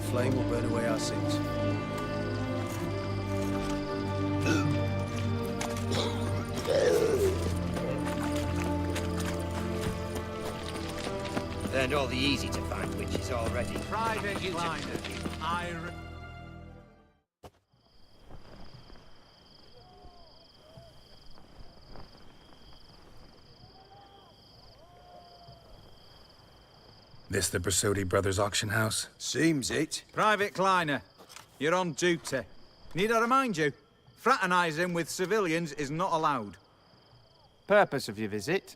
flame will burn away our sins. Learned all the easy-to-find witches already. Private Kleiner, This the Brasodi Brothers auction house? Seems it. Private Kleiner, you're on duty. Need I remind you? Fraternizing with civilians is not allowed. Purpose of your visit?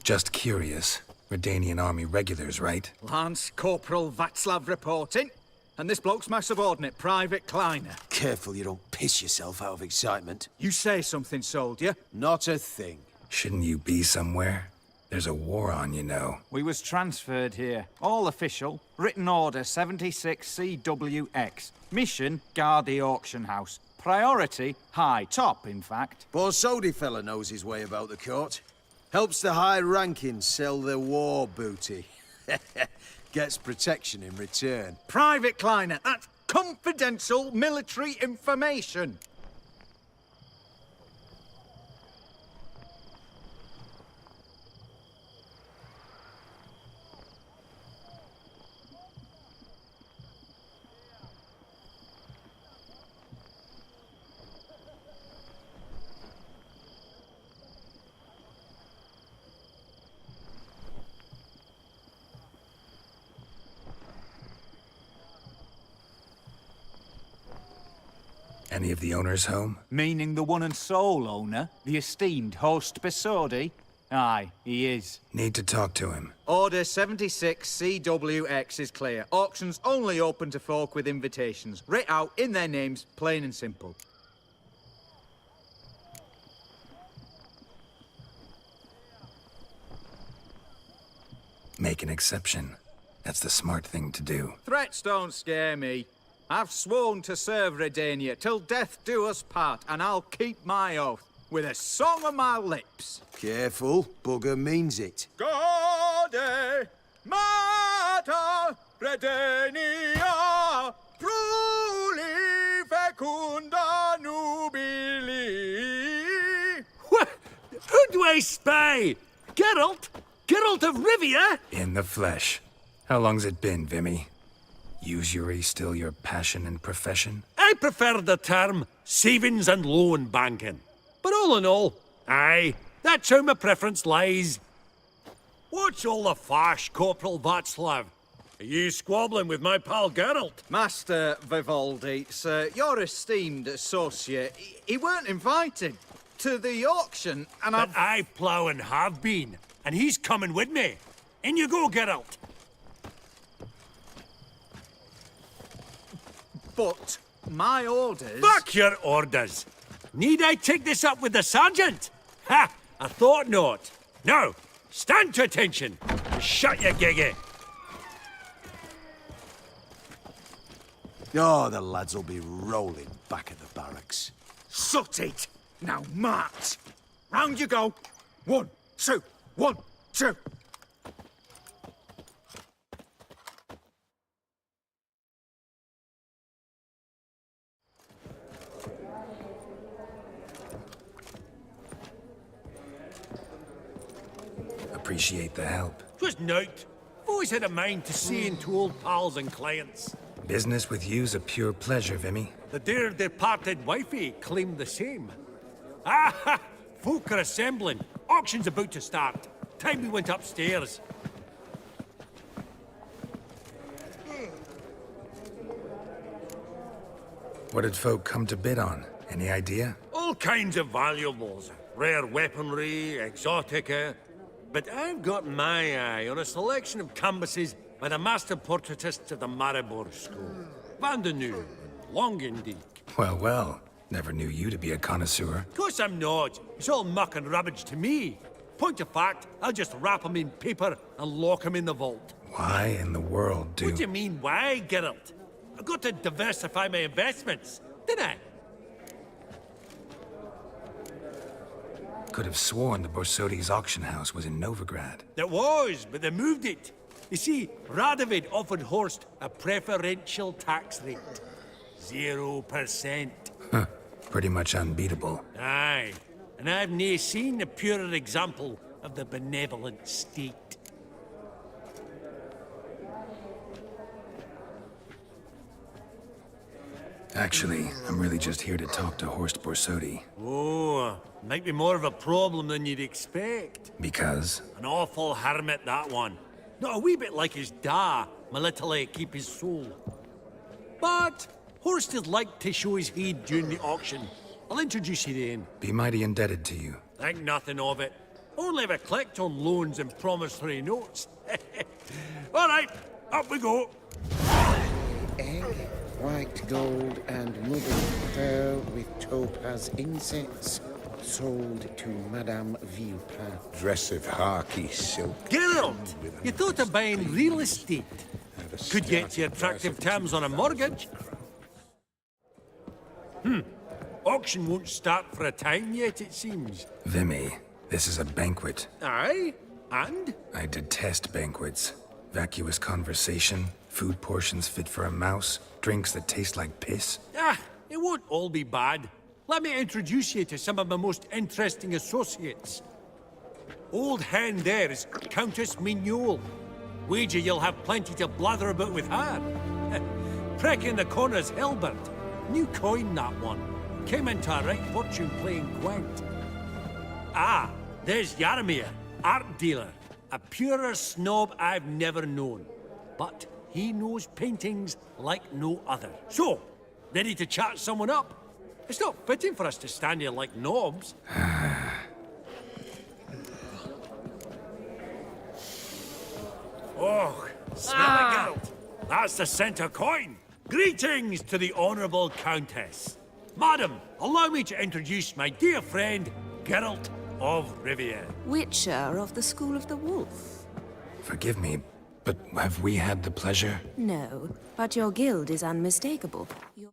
Just curious. Redanian army regulars, right? Lance Corporal Václav reporting. And this bloke's my subordinate, Private Kleiner. Careful you don't piss yourself out of excitement. You say something, soldier. Not a thing. Shouldn't you be somewhere? There's a war on, you know. We was transferred here. All official. Written order 76 CWX. Mission, guard the auction house. Priority, high. Top, in fact. Borsodi fella knows his way about the court. Helps the high rankings sell their war booty. Gets protection in return. Private Kleiner, that's confidential military information. Any of the owners home? Meaning the one and sole owner, the esteemed host Besodi? Aye, he is. Need to talk to him. Order 76 CWX is clear. Auctions only open to folk with invitations. Writ out in their names, plain and simple. Make an exception. That's the smart thing to do. Threats don't scare me. I've sworn to serve Redania till death do us part, and I'll keep my oath with a song on my lips. Careful, bugger means it. Gaude Mater Redania Pruli Fecunda Nubili. Who do I spy? Geralt? Geralt of Rivia? In the flesh. How long's it been, Vimy? Usury still your passion and profession? I prefer the term savings and loan banking. But all in all, aye, that's how my preference lies. What's all the fash, Corporal Václav? Are you squabbling with my pal Geralt? Master Vivaldi, sir, your esteemed associate, he weren't invited to the auction, and But I plough and have been, and he's coming with me. In you go, Geralt. But my orders... Fuck your orders! Need I take this up with the sergeant? Ha! I thought not. Now, stand to attention. Shut your giggy. Oh, the lads will be rolling back at the barracks. Sut it! Now march! Round you go! 1, 2, 1, 2! Appreciate the help. 'Twas nowt. Always had a mind to seeing to old pals and clients. Business with you's a pure pleasure, Vimy. The dear departed wifey claimed the same. Ah ha! Folk are assembling. Auction's about to start. Time we went upstairs. What did folk come to bid on? Any idea? All kinds of valuables. Rare weaponry, exotica. But I've got my eye on a selection of canvases by the master portraitists of the Maribor School. Van de Nu, Longendijk. Well, well. Never knew you to be a connoisseur. Of course I'm not. It's all muck and rubbish to me. Point of fact, I'll just wrap him in paper and lock him in the vault. Why in the world do... What do you mean, why, Geralt? I've got to diversify my investments, didn't I? Could have sworn the Borsodi's auction house was in Novigrad. It was, but they moved it. You see, Radovid offered Horst a preferential tax rate. 0%. Huh. Pretty much unbeatable. Aye. And I've nae seen a purer example of the benevolent state. Actually, I'm really just here to talk to Horst Borsodi. Oh, might be more of a problem than you'd expect. Because? An awful hermit, that one. Not a wee bit like his da, military keep his soul. But Horst is like to show his head during the auction. I'll introduce you then. Be mighty indebted to you. Think nothing of it. Only if I collect on loans and promissory notes. All right, up we go. Egg, white gold, and moving pearl with topaz incense. Sold to Madame Villepin. Dress of harky silk. Geralt, you thought of buying real estate. Could get you attractive terms on a mortgage. Auction won't start for a time yet, it seems. Vimy, this is a banquet. Aye? And? I detest banquets. Vacuous conversation, food portions fit for a mouse, drinks that taste like piss. Ah, it won't all be bad. Let me introduce you to some of my most interesting associates. Old hen there is Countess Mignole. Wager you'll have plenty to blather about with her. Prek in the corner's Hilbert. New coin, that one. Came into a right fortune playing Gwent. Ah, there's Yarmir, art dealer. A purer snob I've never known. But he knows paintings like no other. So, ready to chat someone up? It's not fitting for us to stand here like knobs. Oh, smell it, Geralt. That's the center coin. Greetings to the Honourable Countess. Madam, allow me to introduce my dear friend, Geralt of Rivia. Witcher of the School of the Wolf. Forgive me, but have we had the pleasure? No, but your guild is unmistakable. Your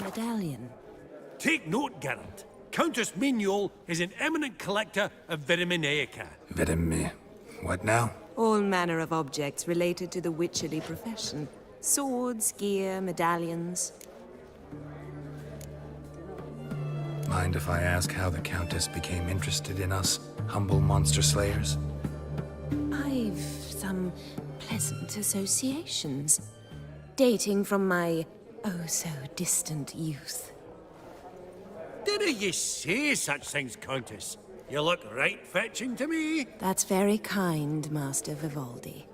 medallion. Take note, Geralt. Countess Mignole is an eminent collector of Viriminaica. What now? All manner of objects related to the witcherly profession. Swords, gear, medallions. Mind if I ask how the Countess became interested in us, humble monster slayers? I've some pleasant associations. Dating from my oh-so-distant youth. Didn't you say such things, Countess? You look right fetching to me. That's very kind, Master Vivaldi.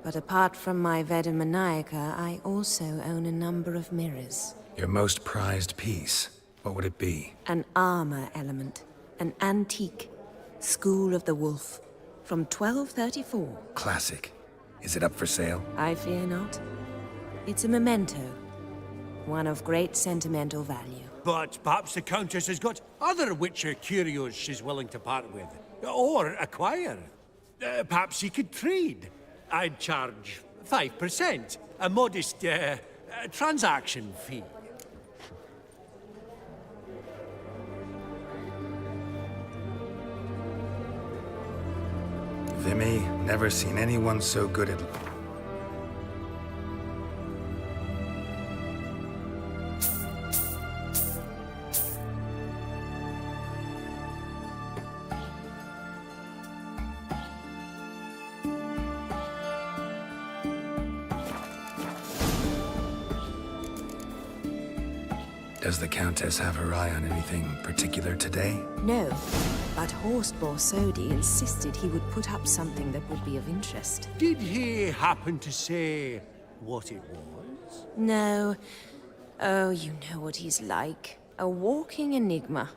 But apart from my Vedimanaica, I also own a number of mirrors. Your most prized piece, what would it be? An armor element. An antique. School of the Wolf. From 1234. Classic. Is it up for sale? I fear not. It's a memento. One of great sentimental value. But perhaps the Countess has got other Witcher curios she's willing to part with. Or acquire. Perhaps he could trade. I'd charge 5%. A modest, transaction fee. Vimy, never seen anyone so good at... Does the Countess have her eye on anything particular today? No, but Horst Borsodi insisted he would put up something that would be of interest. Did he happen to say what it was? No. Oh, you know what he's like. A walking enigma.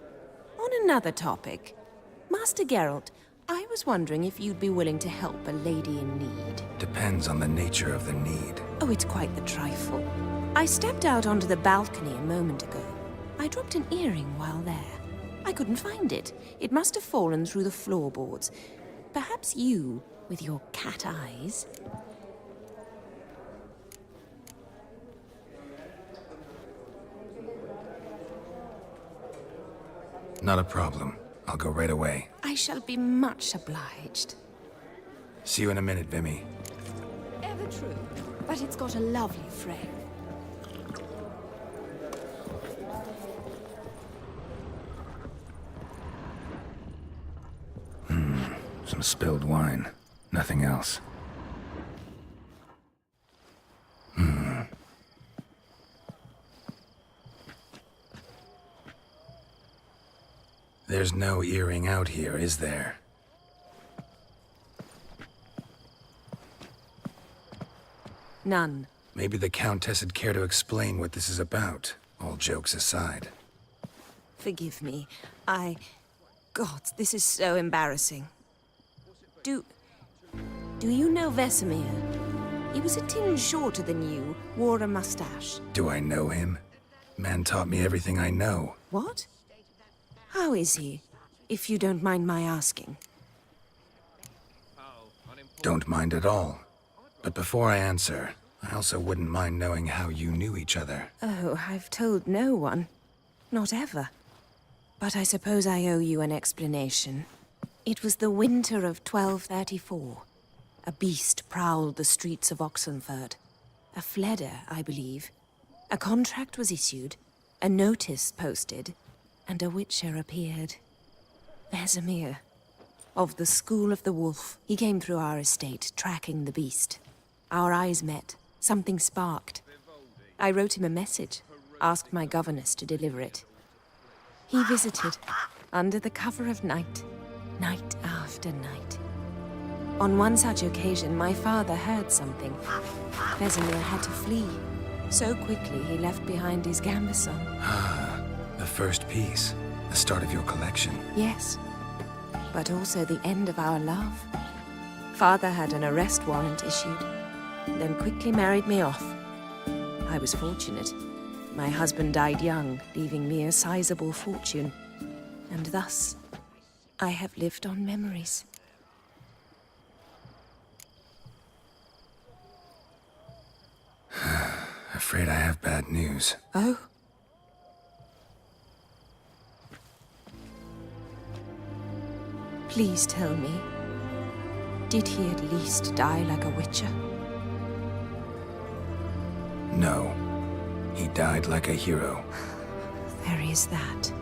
On another topic, Master Geralt, I was wondering if you'd be willing to help a lady in need. Depends on the nature of the need. Oh, it's quite the trifle. I stepped out onto the balcony a moment ago. I dropped an earring while there. I couldn't find it. It must have fallen through the floorboards. Perhaps you, with your cat eyes... Not a problem. I'll go right away. I shall be much obliged. See you in a minute, Vimy. Ever true, but it's got a lovely frame. Some spilled wine. Nothing else. There's no earring out here, is there? None. Maybe the Countess would care to explain what this is about, all jokes aside. Forgive me. God, this is so embarrassing. Do you know Vesemir? He was a tinge shorter than you, wore a mustache. Do I know him? Man taught me everything I know. What? How is he, if you don't mind my asking? Don't mind at all. But before I answer, I also wouldn't mind knowing how you knew each other. Oh, I've told no one. Not ever. But I suppose I owe you an explanation. It was the winter of 1234. A beast prowled the streets of Oxenford. A fledder, I believe. A contract was issued, a notice posted, and a witcher appeared. Vesemir. Of the School of the Wolf. He came through our estate, tracking the beast. Our eyes met. Something sparked. I wrote him a message, asked my governess to deliver it. He visited, under the cover of night, night after night. On one such occasion, my father heard something. Vesemir had to flee. So quickly, he left behind his gambeson. Ah, the first piece. The start of your collection. Yes, but also the end of our love. Father had an arrest warrant issued, then quickly married me off. I was fortunate. My husband died young, leaving me a sizable fortune. And thus, I have lived on memories. Afraid I have bad news. Oh? Please tell me, did he at least die like a witcher? No. He died like a hero. There is that.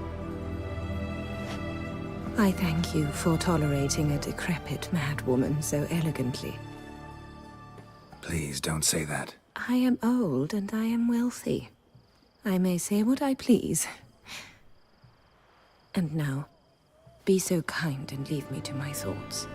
I thank you for tolerating a decrepit madwoman so elegantly. Please don't say that. I am old and I am wealthy. I may say what I please. And now, be so kind and leave me to my thoughts.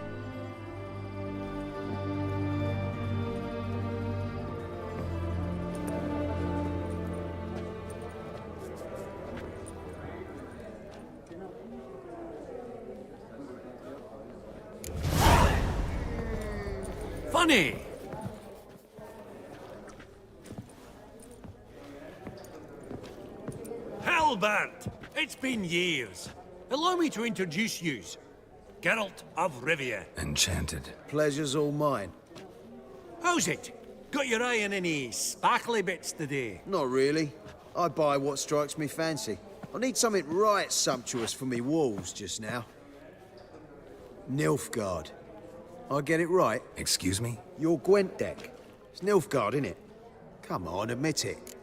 Funny! Halbert! It's been years. Allow me to introduce yous. Geralt of Rivia. Enchanted. Pleasure's all mine. How's it? Got your eye on any sparkly bits today? Not really. I buy what strikes me fancy. I need something right sumptuous for me walls just now. Nilfgaard. I get it right? Excuse me? Your Gwent deck. It's Nilfgaard, innit? Come on, admit it.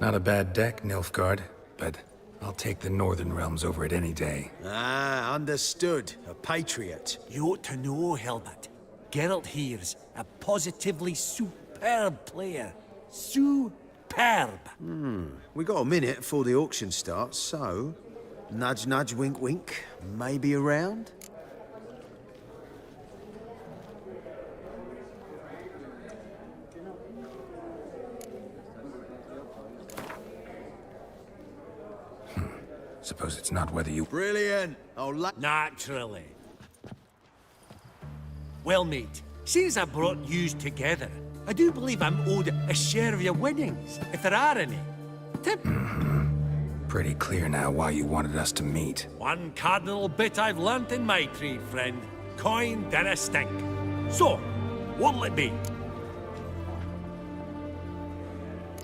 Not a bad deck, Nilfgaard, but I'll take the Northern Realms over it any day. Ah, understood. A patriot. You ought to know, Halbert. Geralt here's a positively superb superb player. Superb. We got a minute before the auction starts, so... Nudge, nudge, wink, wink. Maybe around? Suppose it's not whether you... Brilliant! Naturally. Well, mate, since I brought yous together, I do believe I'm owed a share of your winnings, if there are any. Tip. Pretty clear now why you wanted us to meet. One cardinal bit I've learnt in my trade, friend. Coin dinna stink. So, what'll it be?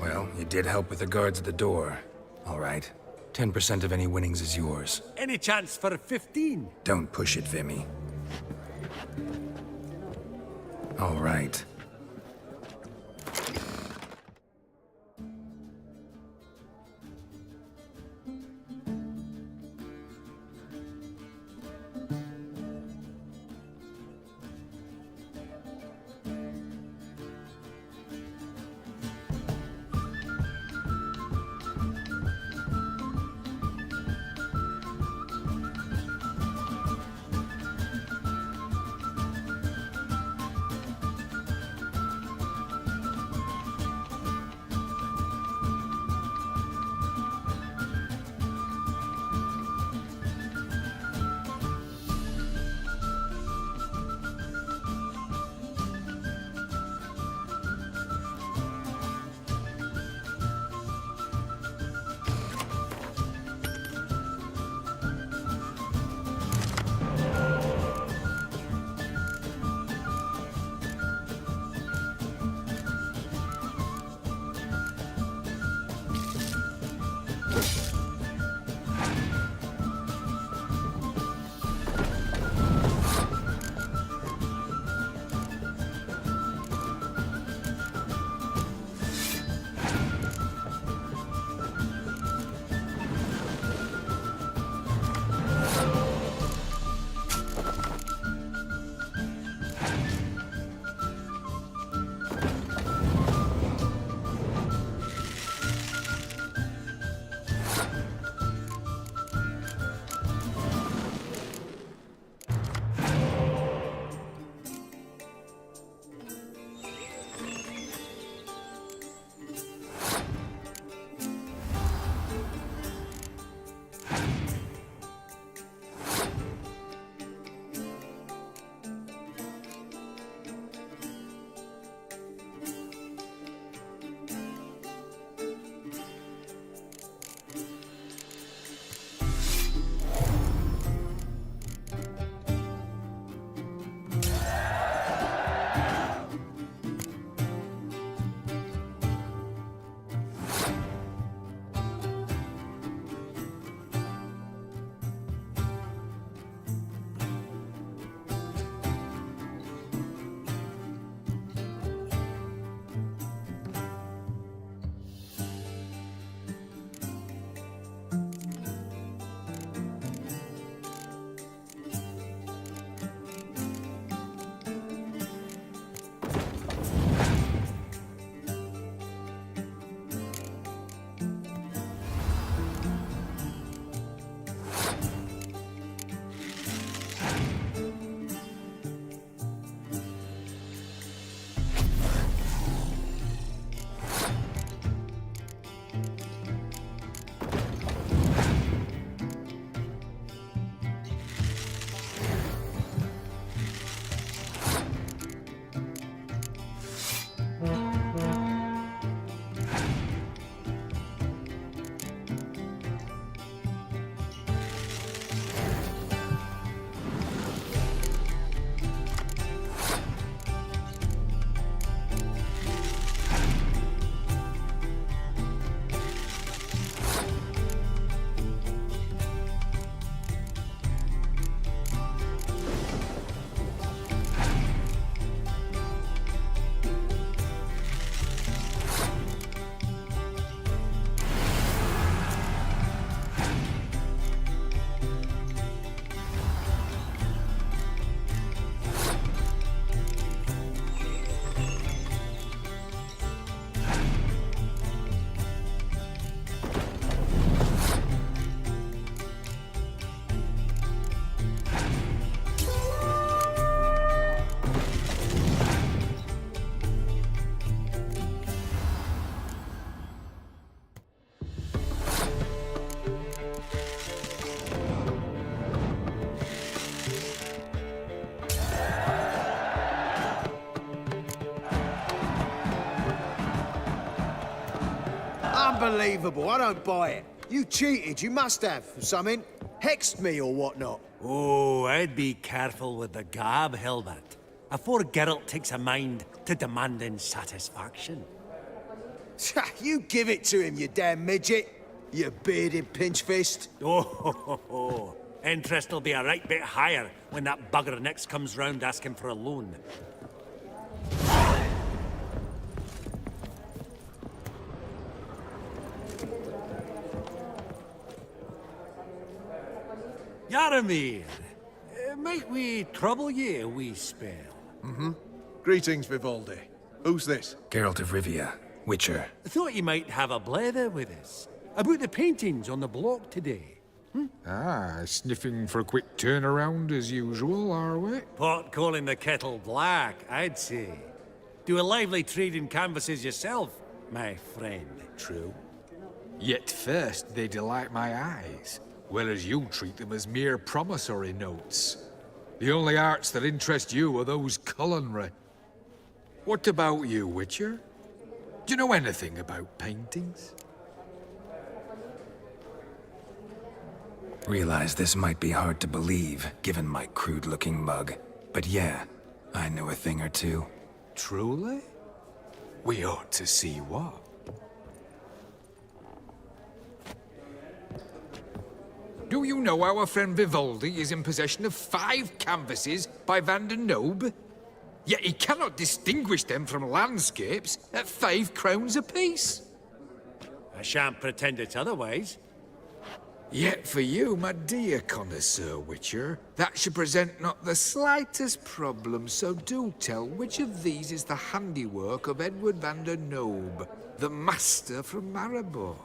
Well, you did help with the guards at the door. All right. 10% of any winnings is yours. Any chance for 15? Don't push it, Vimy. All right. Unbelievable. I don't buy it. You cheated. You must have. Something. Hexed me or whatnot. Oh, I'd be careful with the gab, Hilbert, afore Geralt takes a mind to demanding satisfaction. You give it to him, you damn midget. You bearded pinchfist. Oh, interest will be a right bit higher when that bugger next comes round asking for a loan. Yaramir, might we trouble ye a wee spell? Greetings, Vivaldi. Who's this? Geralt of Rivia, Witcher. Thought you might have a blether with us. About the paintings on the block today. Ah, sniffing for a quick turnaround as usual, are we? Pot calling the kettle black, I'd say. Do a lively trade in canvases yourself, my friend. True. Yet first they delight my eyes, whereas you treat them as mere promissory notes. The only arts that interest you are those culinary. What about you, Witcher? Do you know anything about paintings? Realize this might be hard to believe, given my crude-looking mug. But yeah, I know a thing or two. Truly? We ought to see what. Do you know our friend Vivaldi is in possession of 5 canvases by Van der Nobe? Yet he cannot distinguish them from landscapes at 5 crowns apiece. I shan't pretend it's otherwise. Yet for you, my dear connoisseur Witcher, that should present not the slightest problem, so do tell which of these is the handiwork of Edward van der Nobe, the master from Maribor.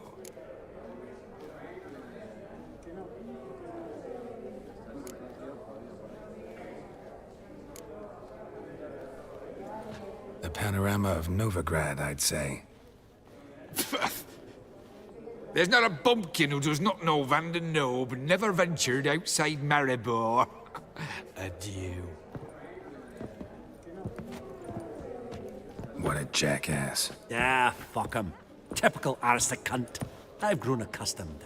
The panorama of Novigrad, I'd say. There's not a bumpkin who does not know Van der Nobe never ventured outside Maribor. Adieu. What a jackass. Ah, fuck him. Typical aristocrat. I've grown accustomed.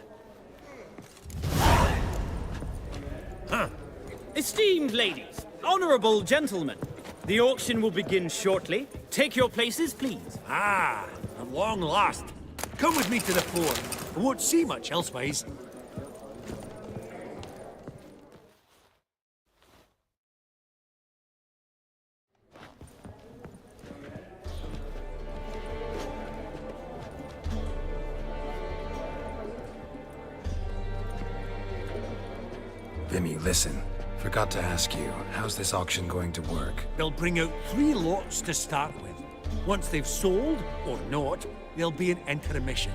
Esteemed ladies, honorable gentlemen, the auction will begin shortly. Take your places, please. Ah, at long last. Come with me to the floor. I won't see much elsewise. Vimy, listen. Forgot to ask you, how's this auction going to work? They'll bring out 3 lots to start with. Once they've sold, or not, there'll be an intermission.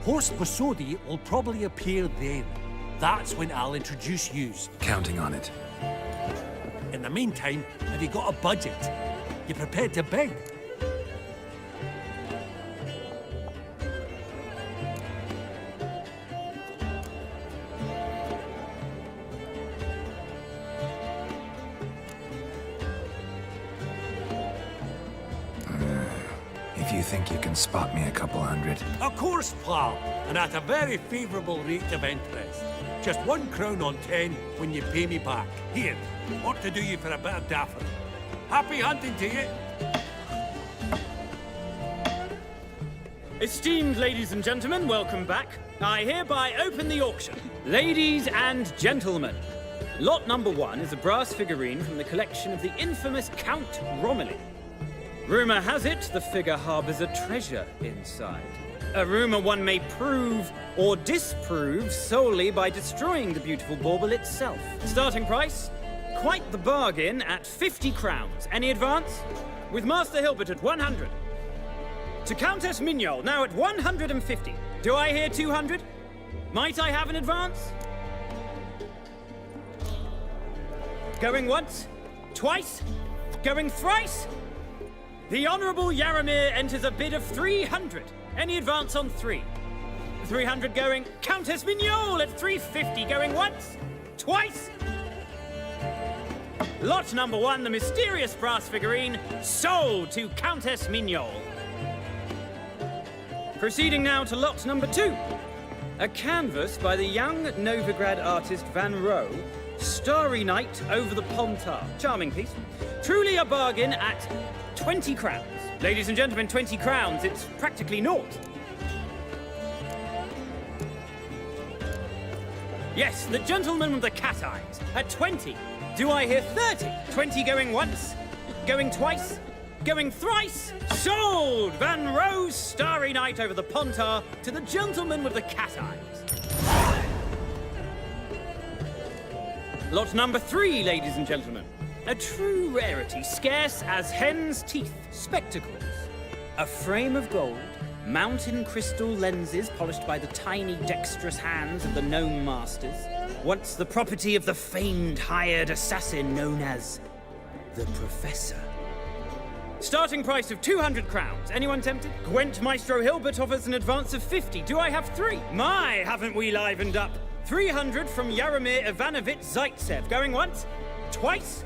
Horst Posodi will probably appear then. That's when I'll introduce yous. Counting on it. In the meantime, have you got a budget? You prepared to beg? If you think you can spot me a couple hundred. Of course, pal, and at a very favourable rate of interest. Just 1 crown on 10 when you pay me back. Here, ought to do you for a bit of daffer. Happy hunting to you. Esteemed ladies and gentlemen, welcome back. I hereby open the auction. Ladies and gentlemen, lot number 1 is a brass figurine from the collection of the infamous Count Romilly. Rumor has it the figure harbors a treasure inside. A rumor one may prove or disprove solely by destroying the beautiful bauble itself. Starting price? Quite the bargain at 50 crowns. Any advance? With Master Hilbert at 100. To Countess Mignol, now at 150. Do I hear 200? Might I have an advance? Going once? Twice? Going thrice? The Honourable Yaramir enters a bid of 300. Any advance on 3? 300 going. Countess Mignol at 350 going once? Twice? Lot number 1, the mysterious brass figurine, sold to Countess Mignol. Proceeding now to lot number 2. A canvas by the young Novigrad artist Van Rohe, Starry Night over the Pontar. Charming piece. Truly a bargain at 20 crowns. Ladies and gentlemen, 20 crowns, it's practically naught. Yes, the gentleman with the cat eyes, at 20. Do I hear 30? 20 going once, going twice, going thrice. Sold! Van Rohe's Starry Night over the Pontar to the gentleman with the cat eyes. Lot number 3, ladies and gentlemen. A true rarity, scarce as hen's teeth. Spectacles. A frame of gold, mountain crystal lenses polished by the tiny, dexterous hands of the gnome masters. Once the property of the famed hired assassin known as the Professor. Starting price of 200 crowns. Anyone tempted? Gwent Maestro Hilbert offers an advance of 50. Do I have 3? My, haven't we livened up? 300 from Yaromir Ivanovich Zaitsev. Going once? Twice?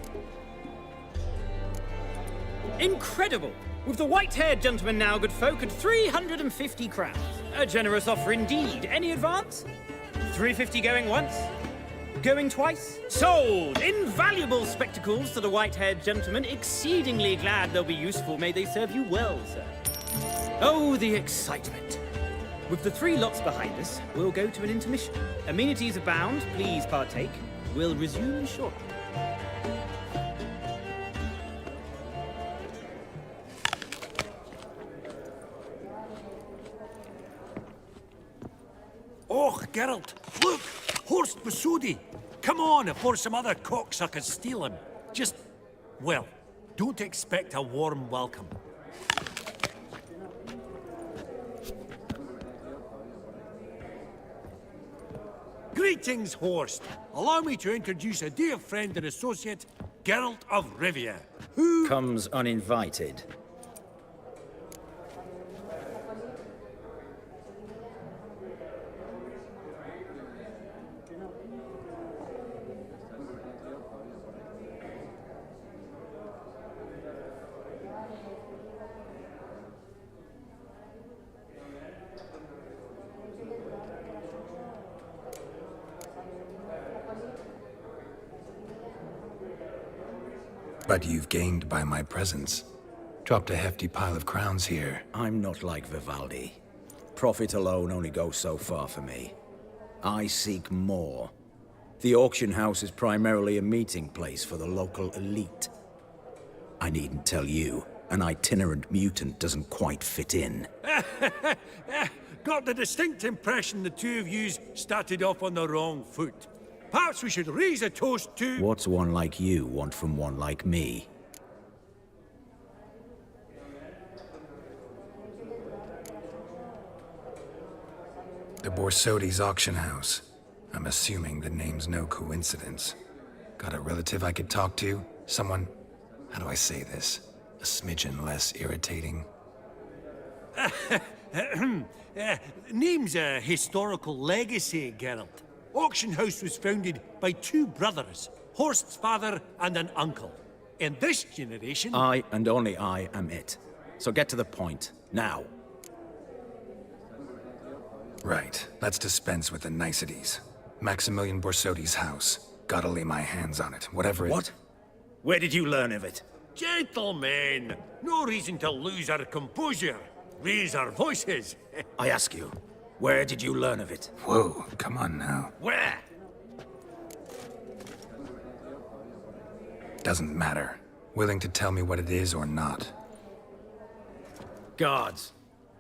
Incredible! With the white-haired gentleman now, good folk, at 350 crowns. A generous offer indeed. Any advance? 350 going once? Going twice? Sold! Invaluable spectacles to the white-haired gentleman. Exceedingly glad they'll be useful. May they serve you well, sir. Oh, the excitement. With the 3 lots behind us, we'll go to an intermission. Amenities abound. Please partake. We'll resume shortly. Oh, Geralt, look! Horst Besudi! Come on before some other cocksuckers steal him. Just, well, don't expect a warm welcome. Greetings, Horst. Allow me to introduce a dear friend and associate, Geralt of Rivia, who... Comes uninvited. But you've gained by my presence. Dropped a hefty pile of crowns here. I'm not like Vivaldi. Profit alone only goes so far for me. I seek more. The auction house is primarily a meeting place for the local elite. I needn't tell you, an itinerant mutant doesn't quite fit in. Got the distinct impression the two of yous started off on the wrong foot. Perhaps we should raise a toast to... What's one like you want from one like me? The Borsodi's auction house. I'm assuming the name's no coincidence. Got a relative I could talk to? Someone, how do I say this? A smidgen less irritating? Name's a historical legacy, Geralt. Auction house was founded by 2 brothers, Horst's father and an uncle. In this generation... I and only I am it. So get to the point, now. Right, let's dispense with the niceties. Maximilian Borsodi's house. Gotta lay my hands on it, whatever it... What? Where did you learn of it? Gentlemen, no reason to lose our composure. Raise our voices. I ask you, where did you learn of it? Whoa, come on now. Where? Doesn't matter. Willing to tell me what it is or not. Guards,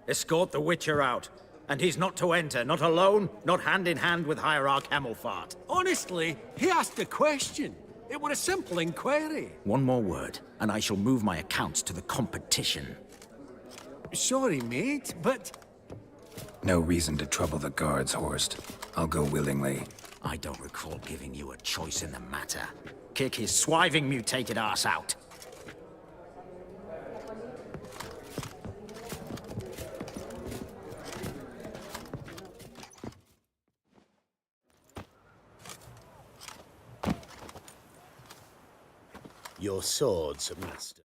escort the Witcher out. And he's not to enter, not alone, not hand in hand with Hierarch Hemmelfart. Honestly, he asked a question. It were a simple inquiry. One more word, and I shall move my accounts to the competition. Sorry, mate, but... No reason to trouble the guards, Horst. I'll go willingly. I don't recall giving you a choice in the matter. Kick his swiving mutated ass out. Your swords, master.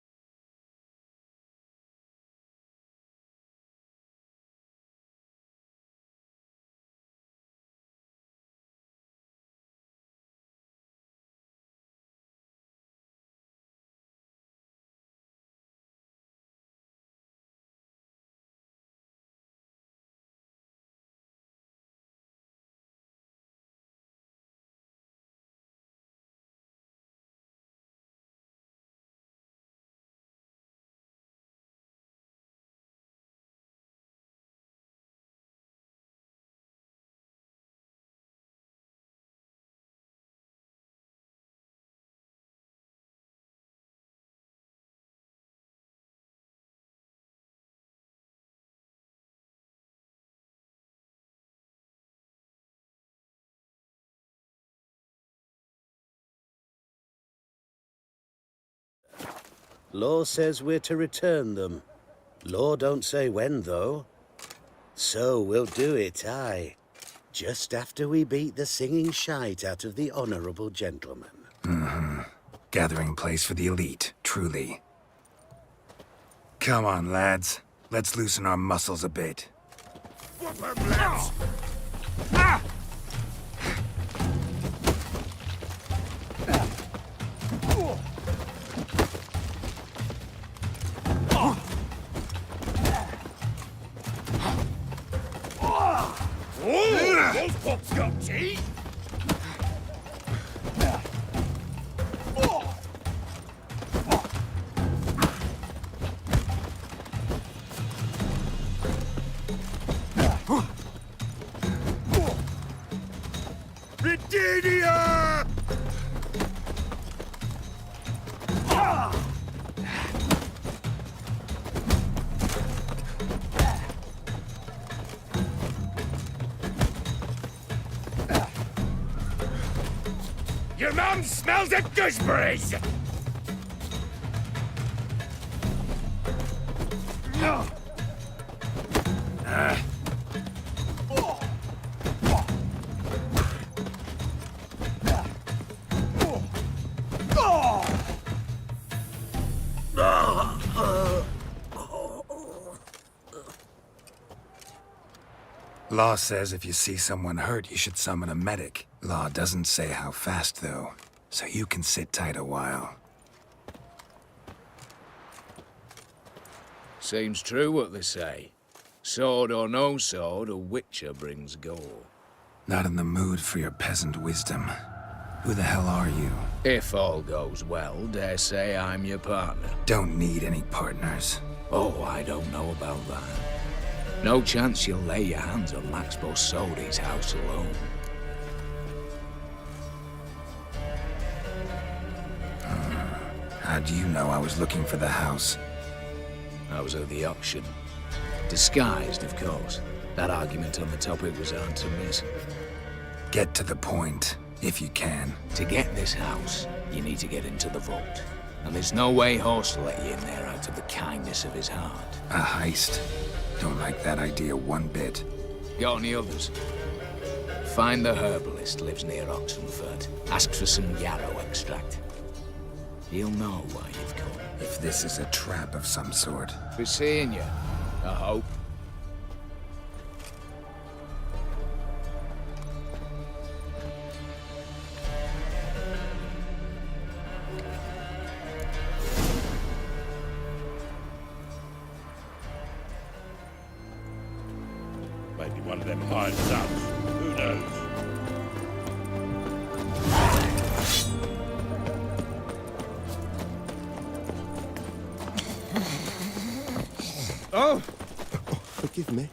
Law says we're to return them. Law don't say when, though. So we'll do it, aye. Just after we beat the singing shite out of the honorable gentleman. Mm-hmm. Gathering place for the elite, truly. Come on, lads. Let's loosen our muscles a bit. Those pups got teeth! Britannia! Your mum smells of gooseberries! Law says if you see someone hurt, you should summon a medic. Law doesn't say how fast, though, so you can sit tight a while. Seems true what they say. Sword or no sword, a witcher brings gore. Not in the mood for your peasant wisdom. Who the hell are you? If all goes well, dare say I'm your partner. Don't need any partners. Oh, I don't know about that. No chance you'll lay your hands on Max Borsodi's house alone. How do you know I was looking for the house? I was at the auction. Disguised, of course. That argument on the topic was hard to miss. Get to the point, if you can. To get this house, you need to get into the vault. And there's no way Horst will let you in there out of the kindness of his heart. A heist? Don't like that idea one bit. Got any others? Find the herbalist, lives near Oxenford. Ask for some yarrow extract. He'll know why you've come. If this is a trap of some sort. Be seeing you, I hope. Maybe one of them hired subs. Who knows? Oh! Forgive me.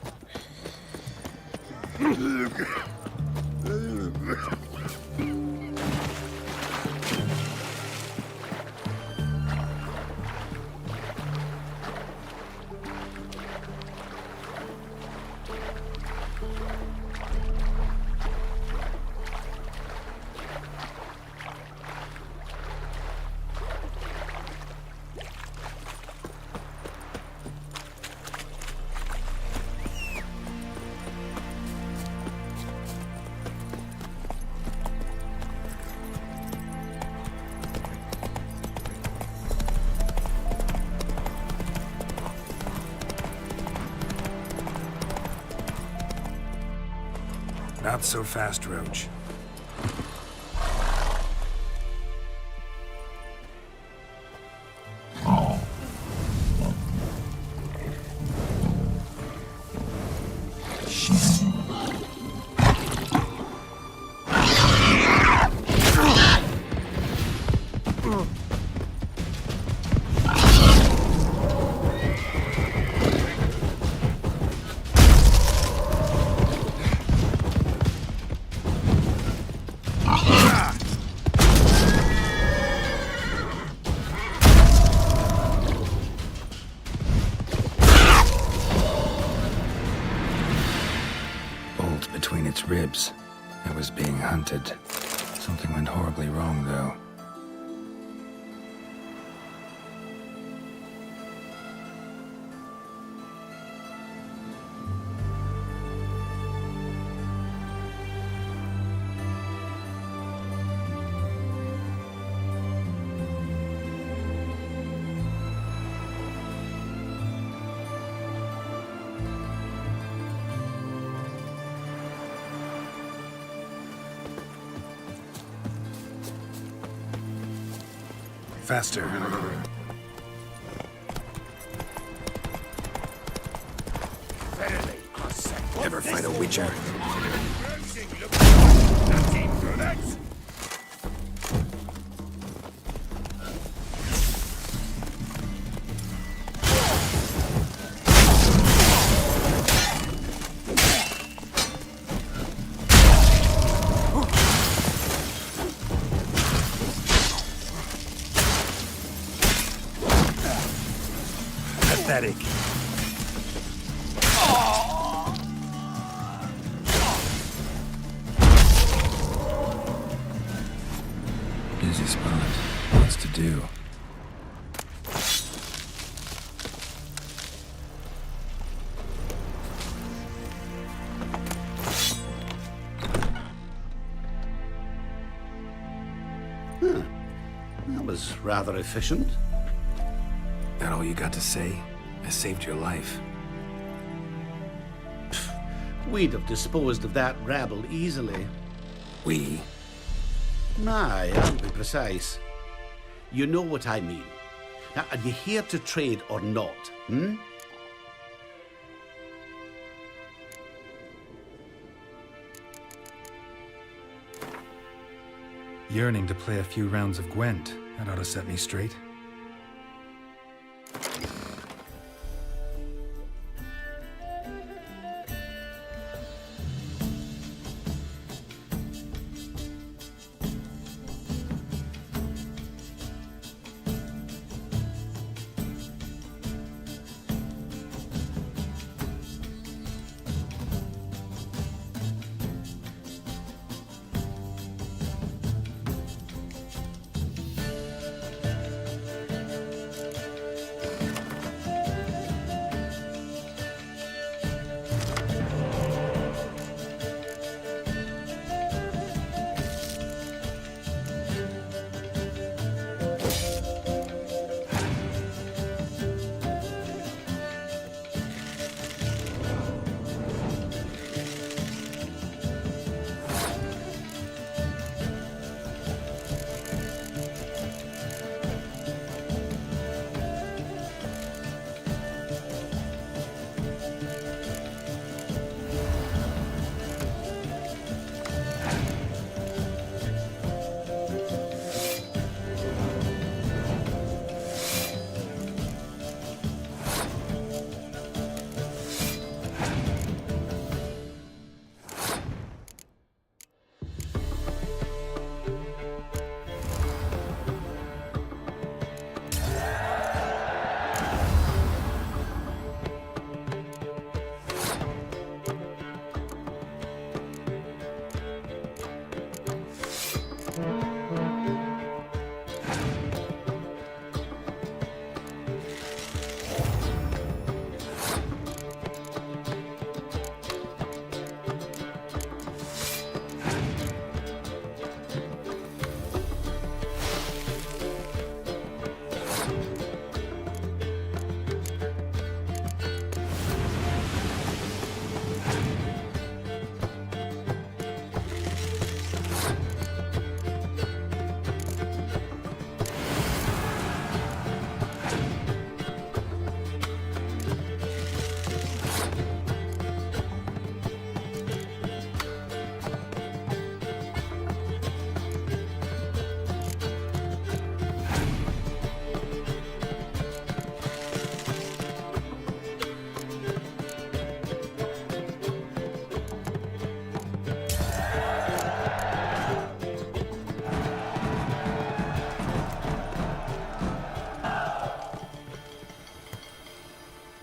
Not so fast, Roach. Between its ribs. It was being hunted. Something went horribly wrong, though. Faster. Ever fight a witcher? Pathetic. Busy spot. Lots to do. That was rather efficient. That all you got to say? I saved your life. We'd have disposed of that rabble easily. We? Aye, I'll be precise. You know what I mean. Now, are you here to trade or not, hmm? Yearning to play a few rounds of Gwent. That ought to set me straight.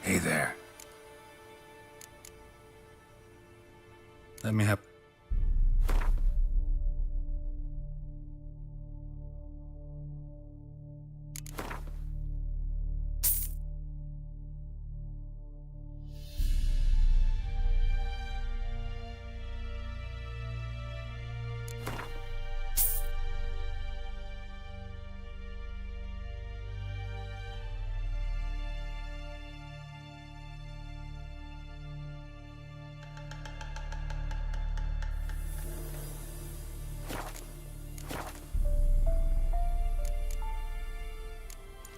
Hey there. Let me have...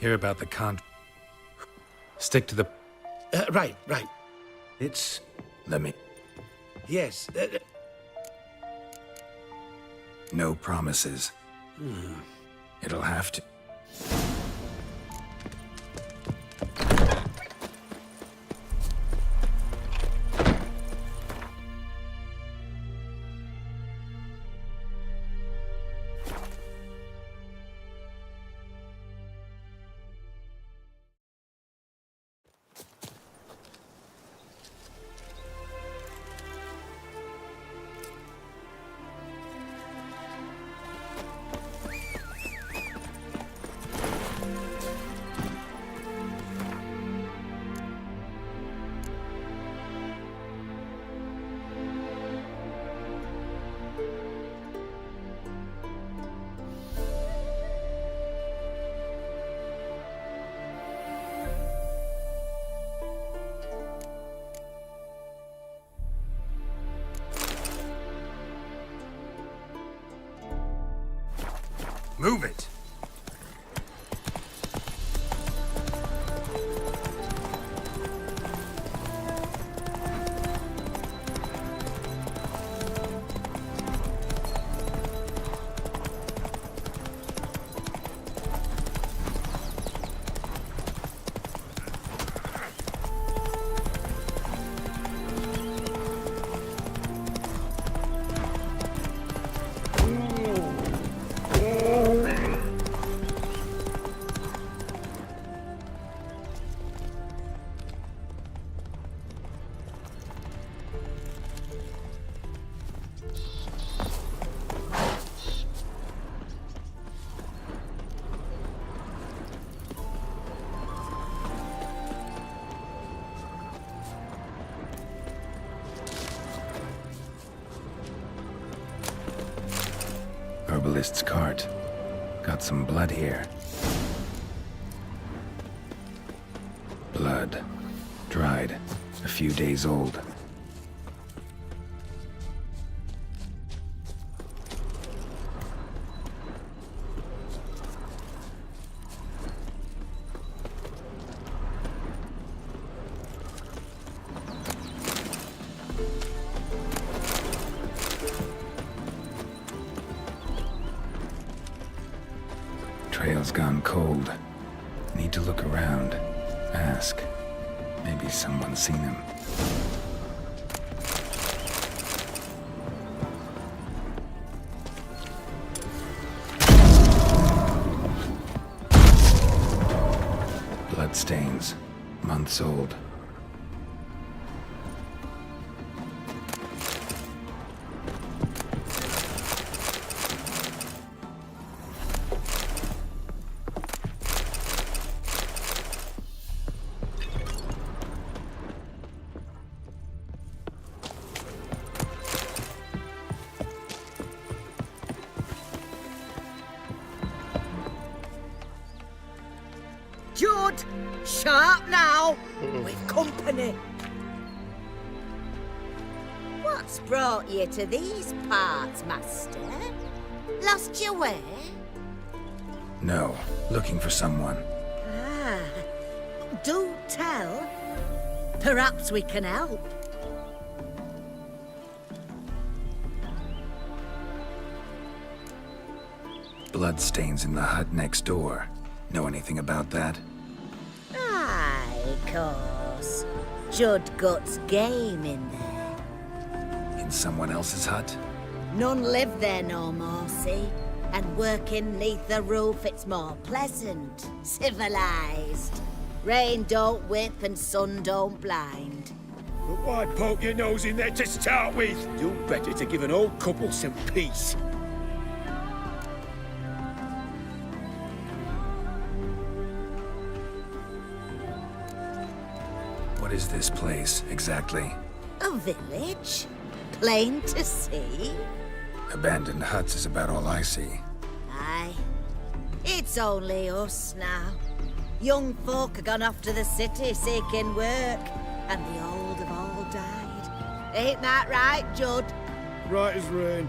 Hear about the Stick to the... Right. It's... Let me... Yes. No promises. It'll have to... Move it! Herbalist's cart. Got some blood here. Blood. Dried. A few days old. Trail's gone cold. Need to look around. Ask. Maybe someone's seen him. Bloodstains. Months old. Judd! Sharp now! We've company! What's brought you to these parts, master? Lost your way? No. Looking for someone. Ah, do tell. Perhaps we can help. Bloodstains in the hut next door. Know anything about that? Aye, course. Judd Gut's game in there. In someone else's hut? None live there no more, see? And working neath the roof, it's more pleasant, civilized. Rain don't whip and sun don't blind. But why poke your nose in there to start with? Do better to give an old couple some peace. What is this place, exactly? A village? Plain to see? Abandoned huts is about all I see. Aye. It's only us now. Young folk have gone off to the city seeking work, and the old have all died. Ain't that right, Judd? Right as rain.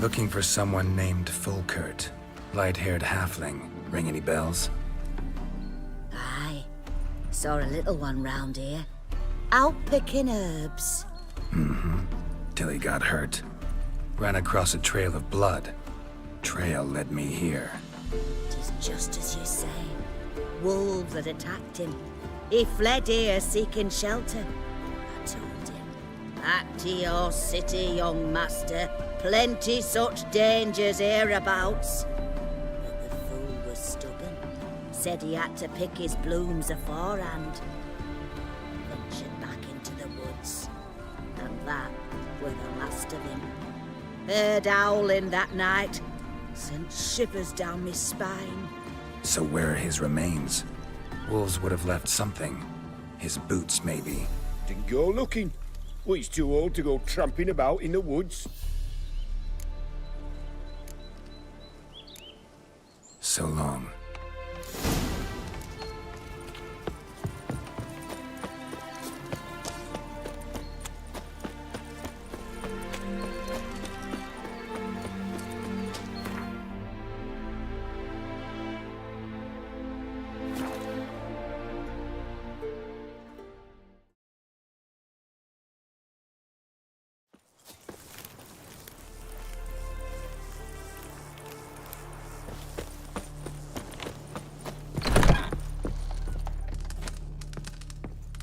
Looking for someone named Fulkert. Light-haired halfling. Ring any bells? Aye. Saw a little one round here. Out picking herbs. Till he got hurt. Ran across a trail of blood. Trail led me here. It is just as you say. Wolves had attacked him. He fled here seeking shelter. I told him. Back to your city, young master. Plenty such dangers hereabouts. But the fool was stubborn. Said he had to pick his blooms aforehand. Ventured back into the woods. And that were the last of him. Heard howling that night. Sent shivers down my spine. So where are his remains? Wolves would have left something. His boots, maybe. Didn't go looking. Well, he's too old to go tramping about in the woods. So long.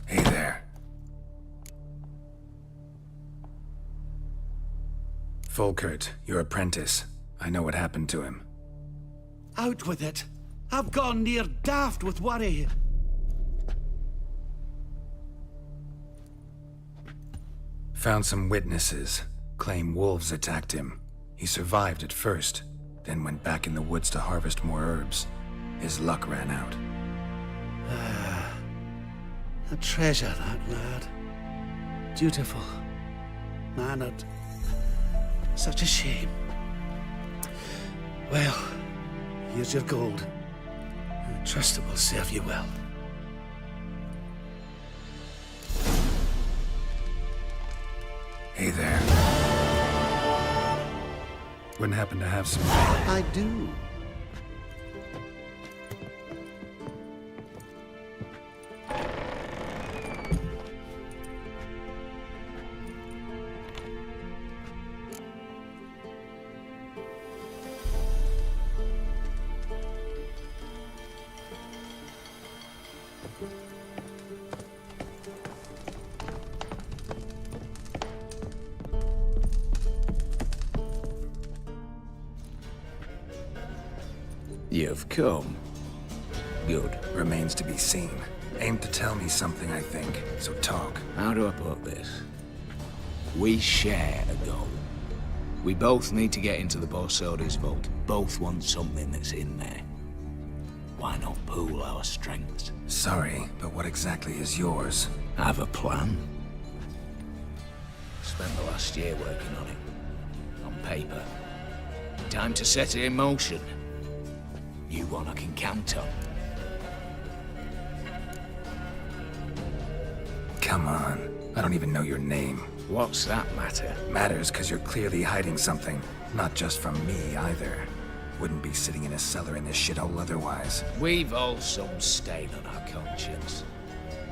Hey there. Fulkert, your apprentice. I know what happened to him. Out with it. I've gone near daft with worry. Found some witnesses. Claim wolves attacked him. He survived at first, then went back in the woods to harvest more herbs. His luck ran out. A treasure, that lad. Dutiful. Mannered. Such a shame. Well, here's your gold. I trust it will serve you well. Hey there. Wouldn't happen to have some... I do. You've come. Good. Remains to be seen. Aimed to tell me something, I think. So talk. How do I put this? We share a goal. We both need to get into the Borsodi's vault. Both want something that's in there. Why not pool our strengths? Sorry, but what exactly is yours? I have a plan. Spent the last year working on it. On paper. Time to set it in motion. You one I can count on. Come on. I don't even know your name. What's that matter? Matters because you're clearly hiding something. Not just from me, either. Wouldn't be sitting in a cellar in this shithole otherwise. We've all some stain on our conscience.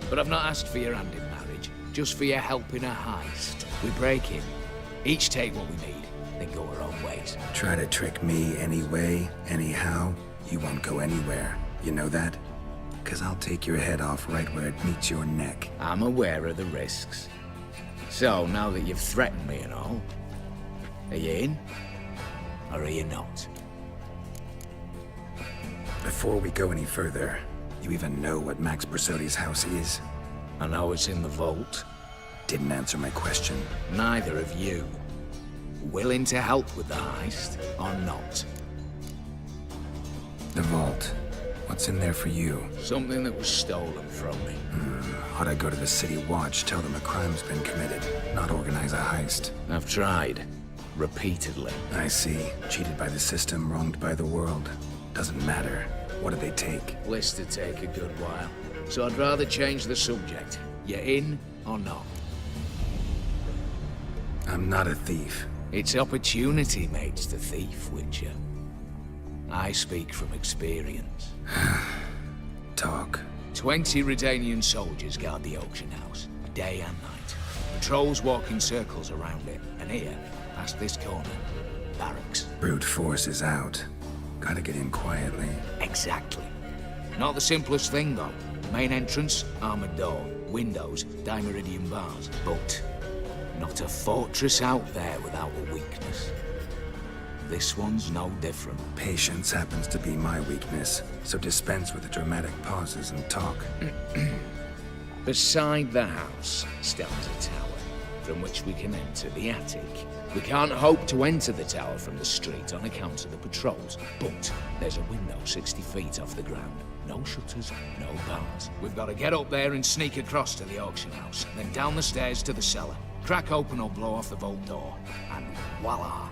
But I've not asked for your hand in marriage, just for your help in a heist. We break in, each take what we need, then go our own ways. Try to trick me anyway, anyhow, you won't go anywhere. You know that? Because I'll take your head off right where it meets your neck. I'm aware of the risks. So, now that you've threatened me and all, are you in? Or are you not? Before we go any further, you even know what Max Borsodi's house is? I know it's in the vault. Didn't answer my question. Neither of you. Willing to help with the heist, or not? The vault. What's in there for you? Something that was stolen from me. Ought I go to the city watch, tell them a crime's been committed, not organize a heist? I've tried. Repeatedly. I see. Cheated by the system, wronged by the world. Doesn't matter. What did they take? List to take a good while. So I'd rather change the subject. You in or not? I'm not a thief. It's opportunity makes the thief, Witcher. I speak from experience. Talk. 20 Redanian soldiers guard the auction house, day and night. Patrols walk in circles around it, and here, past this corner, barracks. Brute force is out. Gotta get in quietly. Exactly. Not the simplest thing, though. Main entrance, armored door. Windows, dimeridian bars. But not a fortress out there without a weakness. This one's no different. Patience happens to be my weakness, so dispense with the dramatic pauses and talk. Beside the house stands a tower, from which we can enter the attic. We can't hope to enter the tower from the street on account of the patrols, but there's a window 60 feet off the ground. No shutters, no bars. We've got to get up there and sneak across to the auction house, then down the stairs to the cellar. Crack open or blow off the vault door, and voila!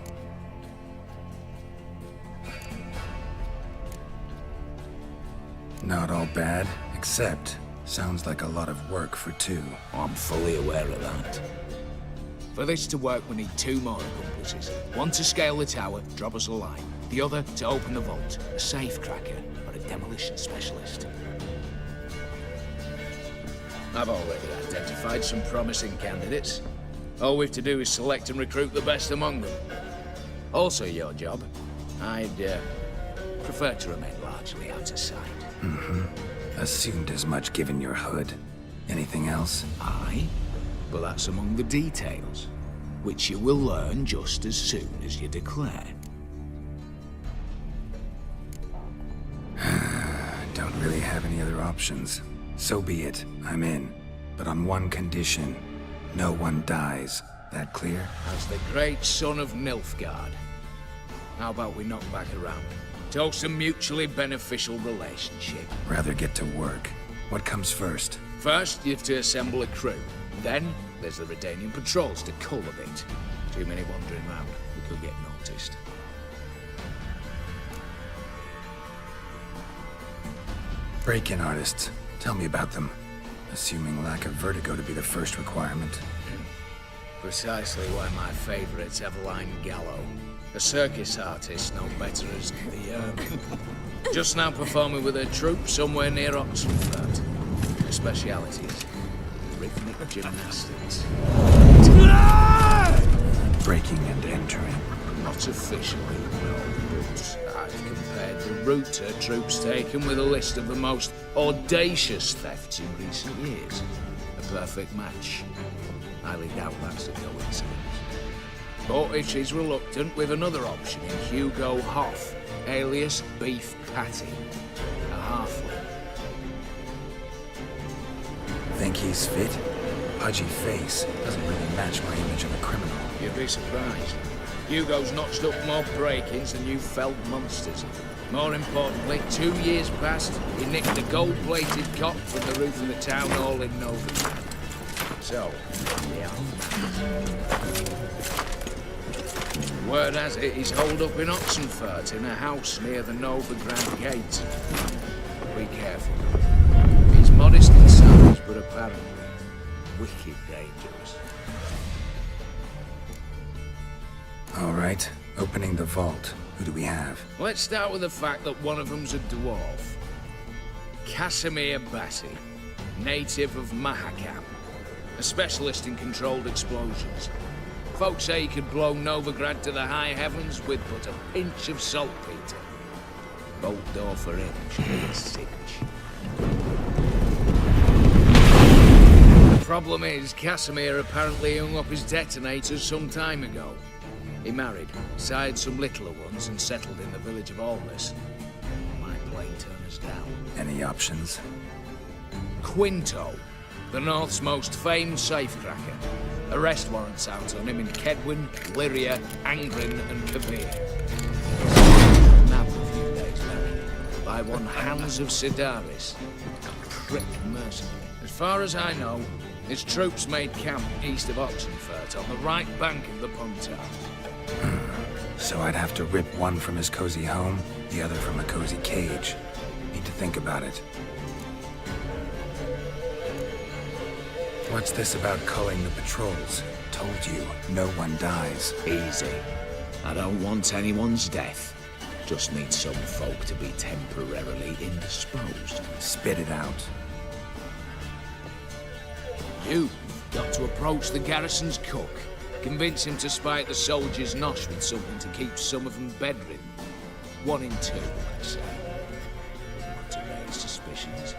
Not all bad, except sounds like a lot of work for two. I'm fully aware of that. For this to work, we need 2 more accomplices. One to scale the tower, drop us a line. The other to open the vault, a safe cracker or a demolition specialist. I've already identified some promising candidates. All we've to do is select and recruit the best among them. Also your job. I'd prefer to remain largely out of sight. Assumed as much given your hood. Anything else? Aye, but that's among the details, which you will learn just as soon as you declare. Don't really have any other options. So be it. I'm in. But on one condition. No one dies. That clear? As the great son of Nilfgaard. How about we knock back around? Toast a mutually beneficial relationship. Rather get to work. What comes first? First, you have to assemble a crew. Then, there's the Redanian patrols to cull a bit. Too many wandering round. We could get noticed. Break-in artists. Tell me about them. Assuming lack of vertigo to be the first requirement. Precisely why my favorite's Eveline Gallo. A circus artist known better as the, just now performing with her troupe somewhere near Oxenfurt. Her speciality is rhythmic gymnastics. Breaking and entering. Not officially, no, but I've compared the route her troope's taken with a list of the most audacious thefts in recent years. A perfect match. Highly doubt that's a coincidence. But if she's reluctant, with another option in Hugo Hoff, alias Beef Patty, a halfling. Think he's fit? Pudgy face doesn't really match my image of a criminal. You'd be surprised. Hugo's notched up more break-ins than you felled monsters. More importantly, 2 years past, he nicked a gold-plated cot from the roof of the town hall in Novigrad. So, yeah. Word has it he's holed up in Oxenfurt in a house near the Novigrad gate. Be careful. He's modest in size, but apparently wicked dangerous. All right, opening the vault. Who do we have? Let's start with the fact that one of them's a dwarf. Casimir Bassi, native of Mahakam, a specialist in controlled explosions. Folks say he could blow Novigrad to the high heavens with but a pinch of saltpeter. Bolt door for him should be a cinch. The problem is, Casimir apparently hung up his detonators some time ago. He married, sired some littler ones, and settled in the village of Almas. Might plain turn us down. Any options? Quinto, the North's most famed safecracker. Arrest warrants out on him in Kedwin, Lyria, Angren, and Kavir. Nabbed a few days later by one Hans of Sidaris, a prick mercenary. As far as I know, his troops made camp east of Oxenfurt on the right bank of the Pontar. So I'd have to rip one from his cozy home, the other from a cozy cage. Need to think about it. What's this about culling the patrols? Told you, no one dies. Easy. I don't want anyone's death. Just need some folk to be temporarily indisposed. Spit it out. You've got to approach the garrison's cook. Convince him to spike the soldiers' nosh with something to keep some of them bedridden. 1 in 2, I say. Not to raise suspicions.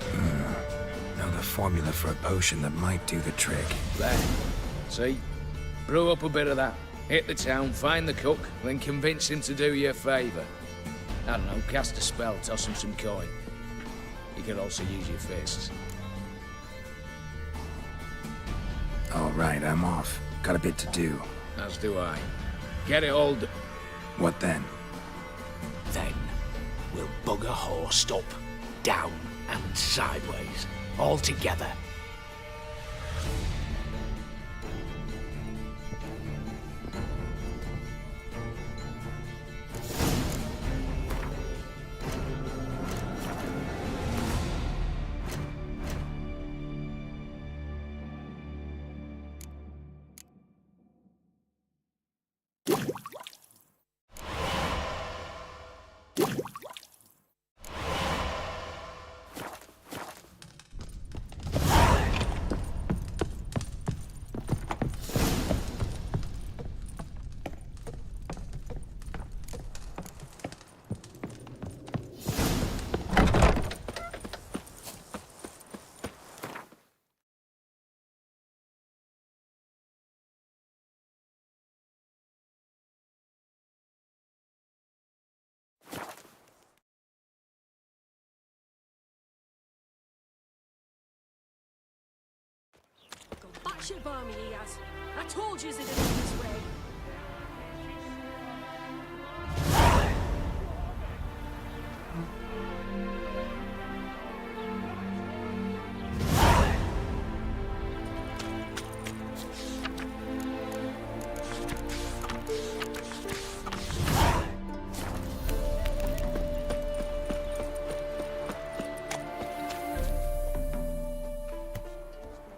Know the formula for a potion that might do the trick. There. See? Brew up a bit of that. Hit the town, find the cook, then convince him to do you a favour. I don't know, cast a spell, toss him some coin. You could also use your fists. All right, I'm off. Got a bit to do. As do I. Get it all done. What then? Then we'll bugger horsed up, down and sideways, all together. Batshit balmy he has. I told you it didn't go this way.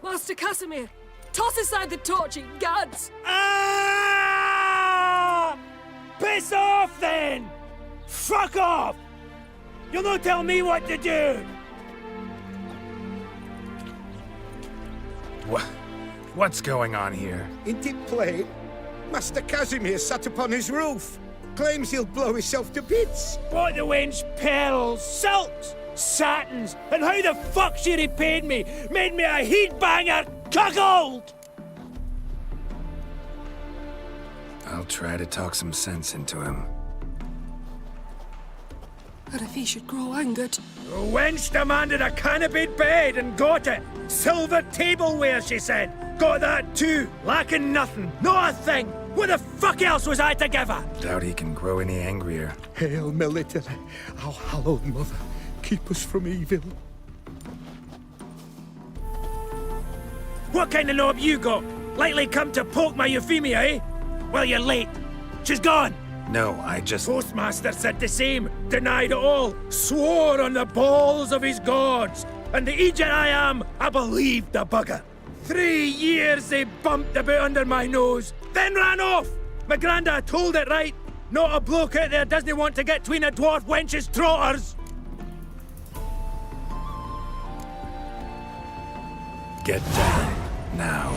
Master Casimir, toss aside the torching gods! Ah! Piss off then! Fuck off! You'll not tell me what to do! What's going on here? Ain't it plain? Master Casimir sat upon his roof. Claims he'll blow himself to bits. Bought the wench pearls, silks, satins, and how the fuck she repaid me? Made me a heat-banger cuckold! I'll try to talk some sense into him. But if he should grow angered... The wench demanded a canopyed bed and got it. Silver tableware, she said. Got that too. Lacking nothing. Not a thing. What the fuck else was I to give her? Doubt he can grow any angrier. Hail Melita, our hallowed mother, keep us from evil. What kind of knob you got? Lately come to poke my Euphemia, eh? Well, you're late. She's gone. No, I just... Postmaster said the same. Denied it all. Swore on the balls of his gods. And the Egypt I am, I believed the bugger. 3 years they bumped about under my nose, then ran off. My granda told it right. Not a bloke out there doesn't want to get between a dwarf wench's trotters. Get down, now.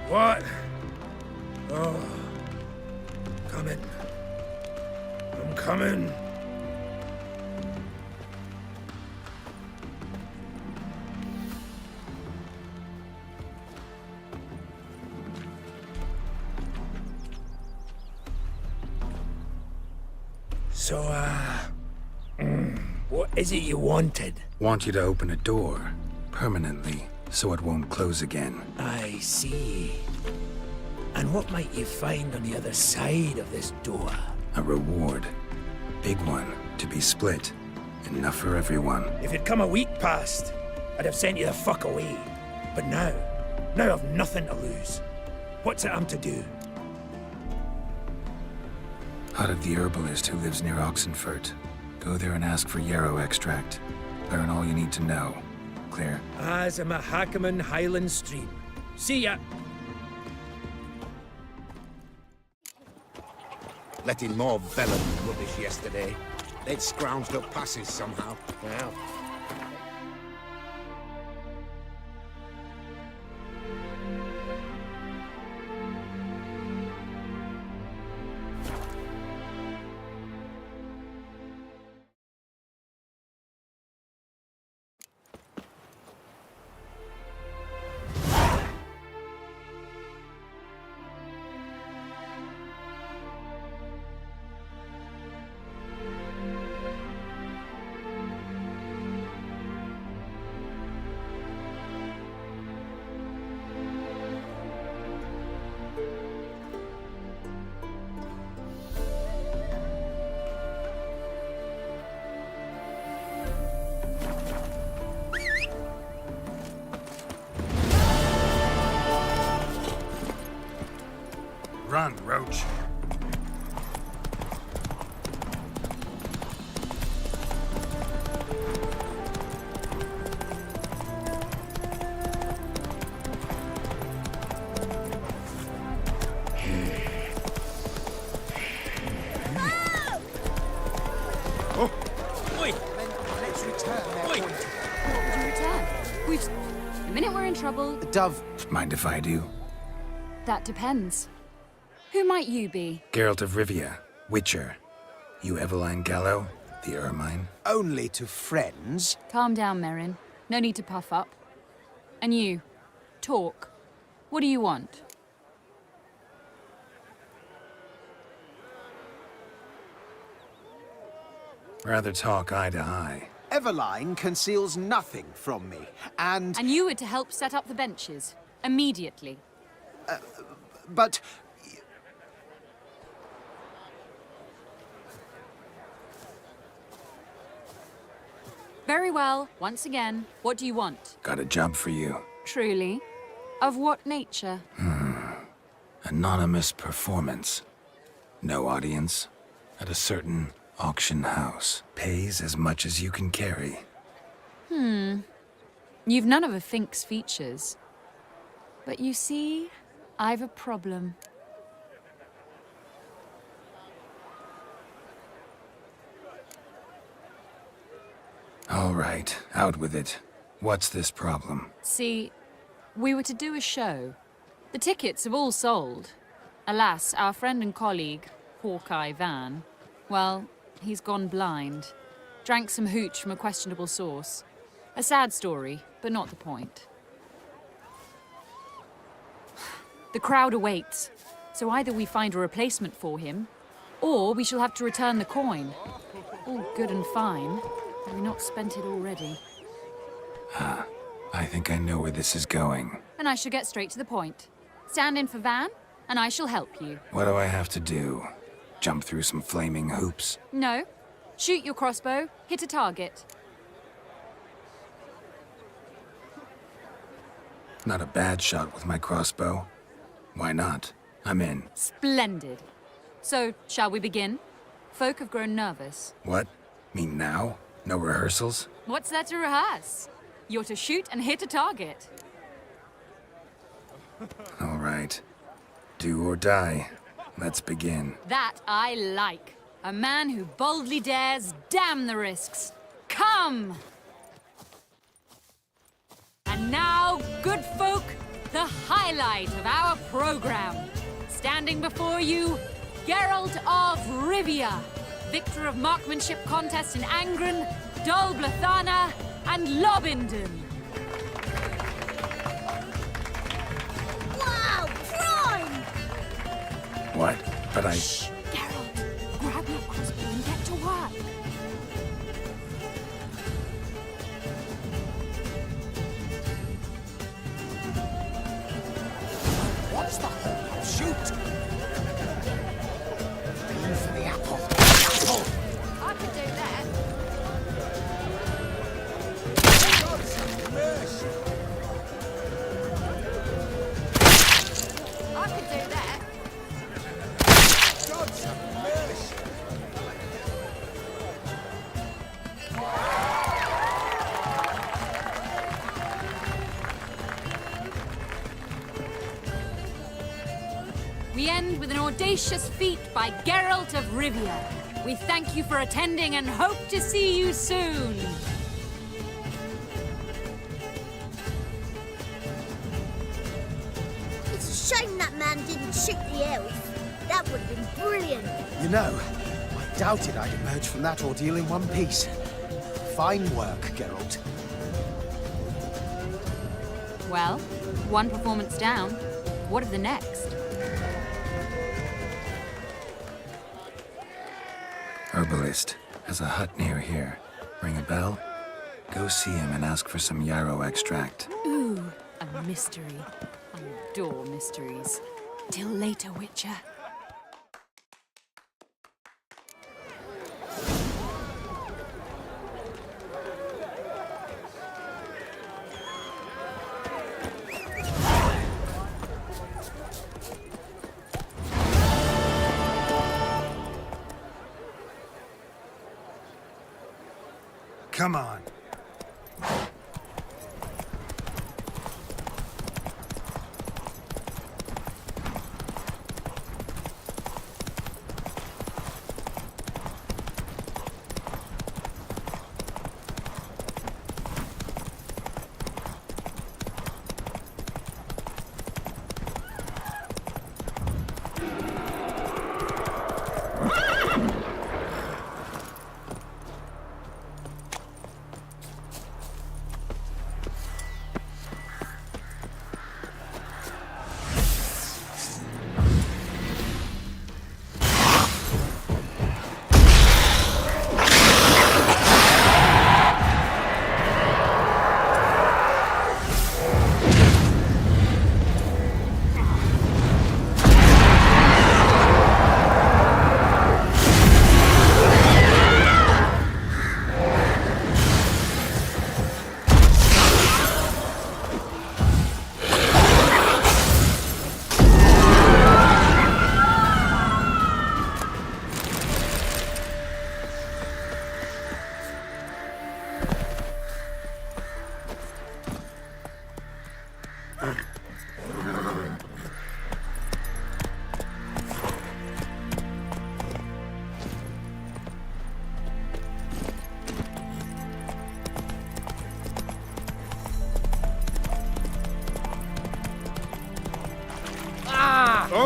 What? Oh. Coming. I'm coming. So, what is it you wanted? Want you to open a door, permanently, so it won't close again. I see. And what might you find on the other side of this door? A reward. Big one, to be split. Enough for everyone. If it'd come a week past, I'd have sent you the fuck away. But now I've nothing to lose. What's it I'm to do? Out of the herbalist who lives near Oxenfurt. Go there and ask for yarrow extract. Learn all you need to know. Clear? As a Mahakaman Highland Stream. See ya! Let in more vellum rubbish yesterday. They'd scrounged up passes somehow. Well, Run, Roach. Oi! Let's return. We've... The minute we're in trouble, Dove. Mind if I do? that depends. Who might you be? Geralt of Rivia, Witcher. You Eveline Gallo, the Ermine. Only to friends. Calm down, Merrin. No need to puff up. And you, talk. What do you want? Rather talk eye to eye. Eveline conceals nothing from me, and And you were to help set up the benches. Immediately. but Very well. Once again, what do you want? Got a job for you. Truly? Of what nature? Anonymous performance. No audience. At a certain auction house. Pays as much as you can carry. You've none of a Fink's features. But you see, I've a problem. All right, out with it. What's this problem? See, we were to do a show. The tickets have all sold. Alas, our friend and colleague, Hawkeye Van, well, he's gone blind. Drank some hooch from a questionable source. A sad story, but not the point. The crowd awaits, so either we find a replacement for him, or we shall have to return the coin. All good and fine. Have we not spent it already? I think I know where this is going. And I shall get straight to the point. Stand in for Van, and I shall help you. What do I have to do? Jump through some flaming hoops? No. Shoot your crossbow, hit a target. Not a bad shot with my crossbow. Why not? I'm in. Splendid. So, shall we begin? Folk have grown nervous. What? Mean now? No rehearsals? What's there to rehearse? You're to shoot and hit a target. All right. Do or die. Let's begin. That I like. A man who boldly dares, damn the risks. Come! And now, good folk, the highlight of our program. Standing before you, Geralt of Rivia, victor of marksmanship contests in Angren, Dol Blathana, and Lobindon. Wow, prime! What? But I... Shh, Geralt, grab your crossbow and get to work. what's the whole shoot? Aim for the apple. I could do that. God's mercy. I could do that. God's audacious feat by Geralt of Rivia. We thank you for attending and hope to see you soon. It's a shame that man didn't shoot the elf. That would have been brilliant. You know, I doubted I'd emerge from that ordeal in one piece. Fine work, Geralt. Well, one performance down. What of the next? Herbalist has a hut near here. Ring a bell? Go see him and ask for some yarrow extract. Ooh, a mystery. I adore mysteries. Till later, Witcher. Come on.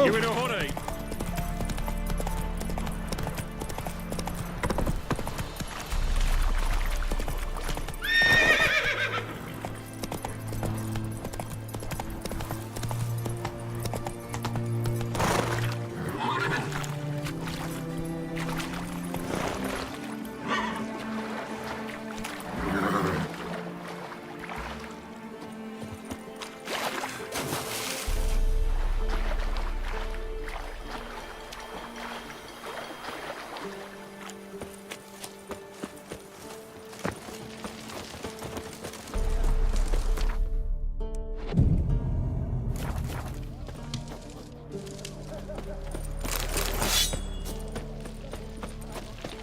You in a hurry?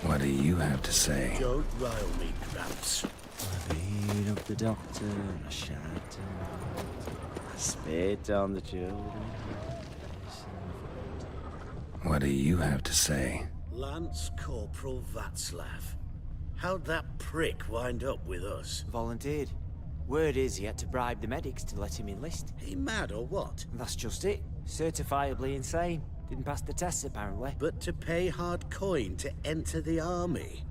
What do you have to say? Don't rile me, Gramps. I beat up the doctor, I shot him, I spit on the children. What do you have to say? Lance Corporal Václav. How'd that prick wind up with us? Volunteered. Word is he had to bribe the medics to let him enlist. He mad or what? That's just it. Certifiably insane. Didn't pass the tests, apparently. But to pay hard coin to enter the army?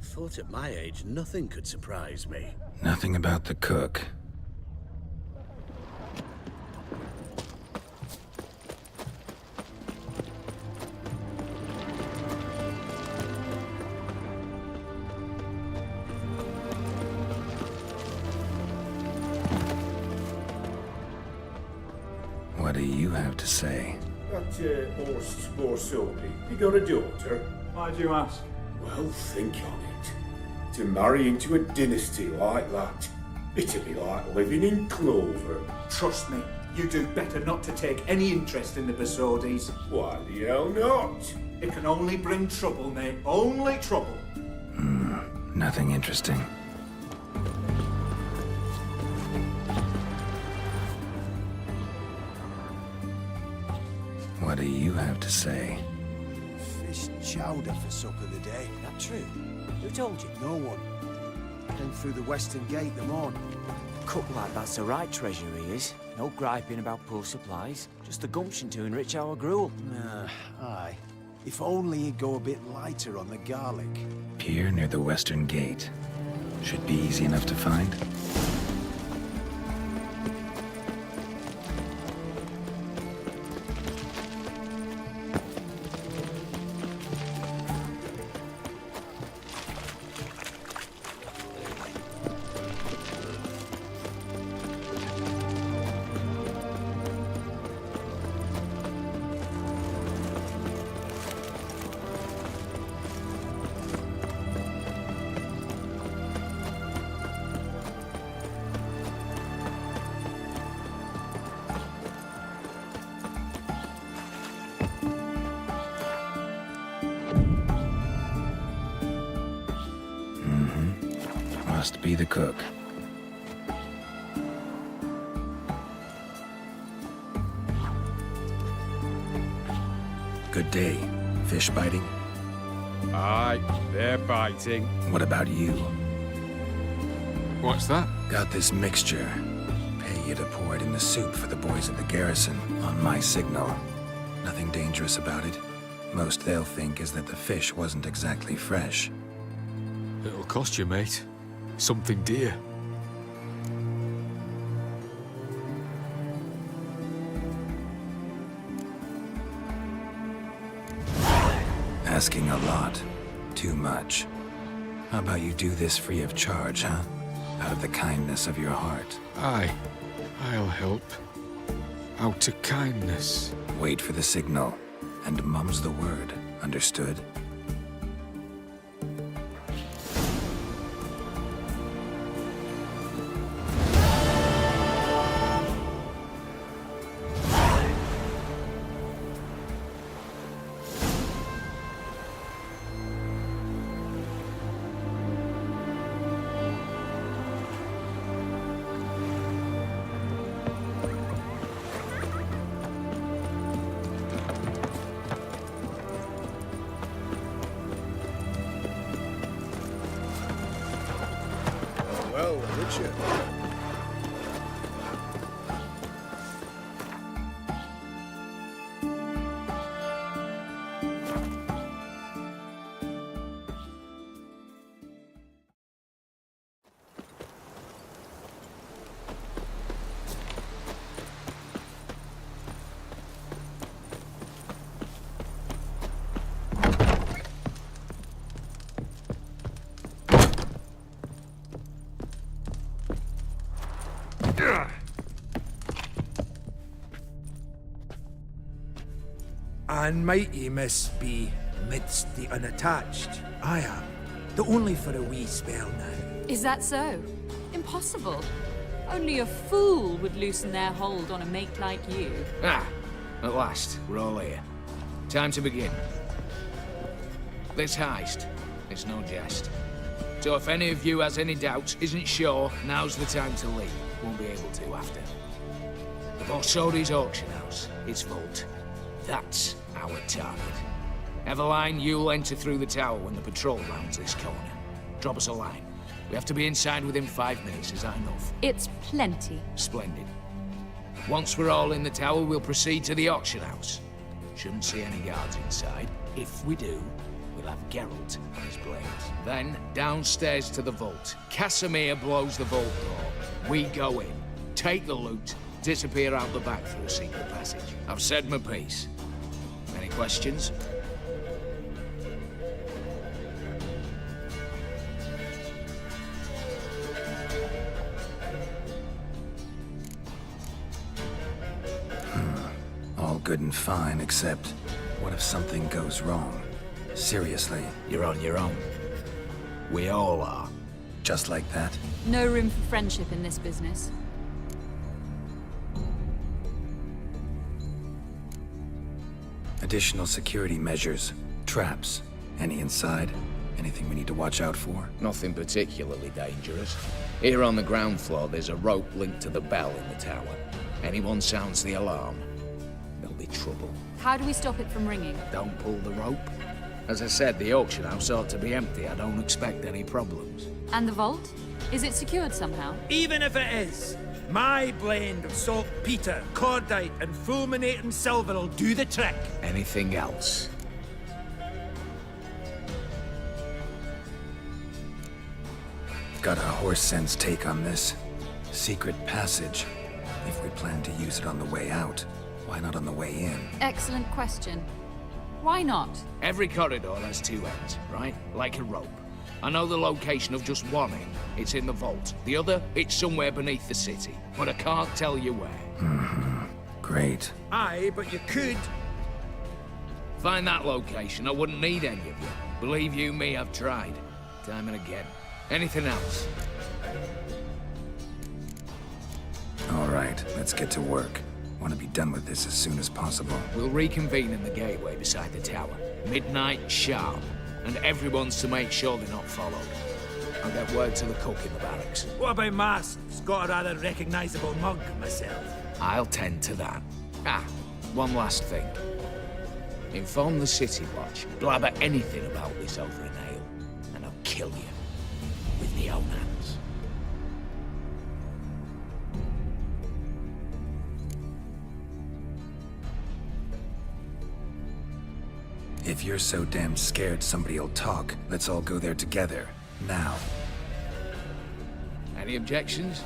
Thought at my age nothing could surprise me. Nothing about the cook. What do you have to say? That horse more Sylvie, you got a daughter? Why'd you ask? Well, think on it. To marry into a dynasty like that, it'd be like living in clover. Trust me, you do better not to take any interest in the Besodis. Why the hell not? It can only bring trouble, mate. Only trouble. Nothing interesting. What do you have to say? Fish chowder for supper today. That true? Who told you? No one. Came through the western gate the morning. Cook like that's the right treasure he is. No griping about poor supplies. Just the gumption to enrich our gruel. Aye. If only he'd go a bit lighter on the garlic. Pier near the western gate. Should be easy enough to find. Must be the cook. Good day. Fish biting? Aye, they're biting. What about you? What's that? Got this mixture. Pay you to pour it in the soup for the boys at the garrison, on my signal. Nothing dangerous about it. Most they'll think is that the fish wasn't exactly fresh. It'll cost you, mate. Something dear. Asking a lot. Too much. How about you do this free of charge, huh? Out of the kindness of your heart. Aye, I'll help. Out of kindness. Wait for the signal, and mum's the word. Understood? Well, Richard. And mighty must be midst the unattached. I am. The only for a wee spell now. Is that so? Impossible. Only a fool would loosen their hold on a mate like you. Ah, at last, we're all here. Time to begin. This heist, it's no jest. So if any of you has any doubts, isn't sure, now's the time to leave. Won't be able to after. The Borsodi's auction house, its vault. That's our target. Eveline, you'll enter through the tower when the patrol rounds this corner. Drop us a line. We have to be inside within 5 minutes, is that enough? It's plenty. Splendid. Once we're all in the tower, we'll proceed to the auction house. Shouldn't see any guards inside. If we do, we'll have Geralt on his blades. Then, downstairs to the vault. Casimir blows the vault door. We go in, take the loot, disappear out the back through a secret passage. I've said my piece. Any questions? All good and fine, except what if something goes wrong? Seriously. You're on your own. We all are. Just like that? No room for friendship in this business. Additional security measures. Traps. Any inside? Anything we need to watch out for? Nothing particularly dangerous. Here on the ground floor, there's a rope linked to the bell in the tower. Anyone sounds the alarm, there'll be trouble. How do we stop it from ringing? Don't pull the rope. As I said, the auction house ought to be empty. I don't expect any problems. And the vault? Is it secured somehow? Even if it is, my blend of saltpeter, cordite, and fulminating silver will do the trick. Anything else? Got a horse sense take on this. Secret passage. If we plan to use it on the way out, why not on the way in? Excellent question. Why not? Every corridor has two ends, right? Like a rope. I know the location of just one end. It's in the vault. The other, it's somewhere beneath the city. But I can't tell you where. Mm-hmm. Great. Aye, but you could. Find that location, I wouldn't need any of you. Believe you me, I've tried. Time and again. Anything else? All right, let's get to work. Want to be done with this as soon as possible. We'll reconvene in the gateway beside the tower. Midnight sharp. And everyone's to make sure they're not followed. I'll get word to the cook in the barracks. What about masks? Got a rather recognizable mug myself. I'll tend to that. Ah, one last thing. Inform the City Watch. Blabber anything about this over an ale, and I'll kill you. With my own hands. If you're so damn scared somebody'll talk, let's all go there together. Now. Any objections?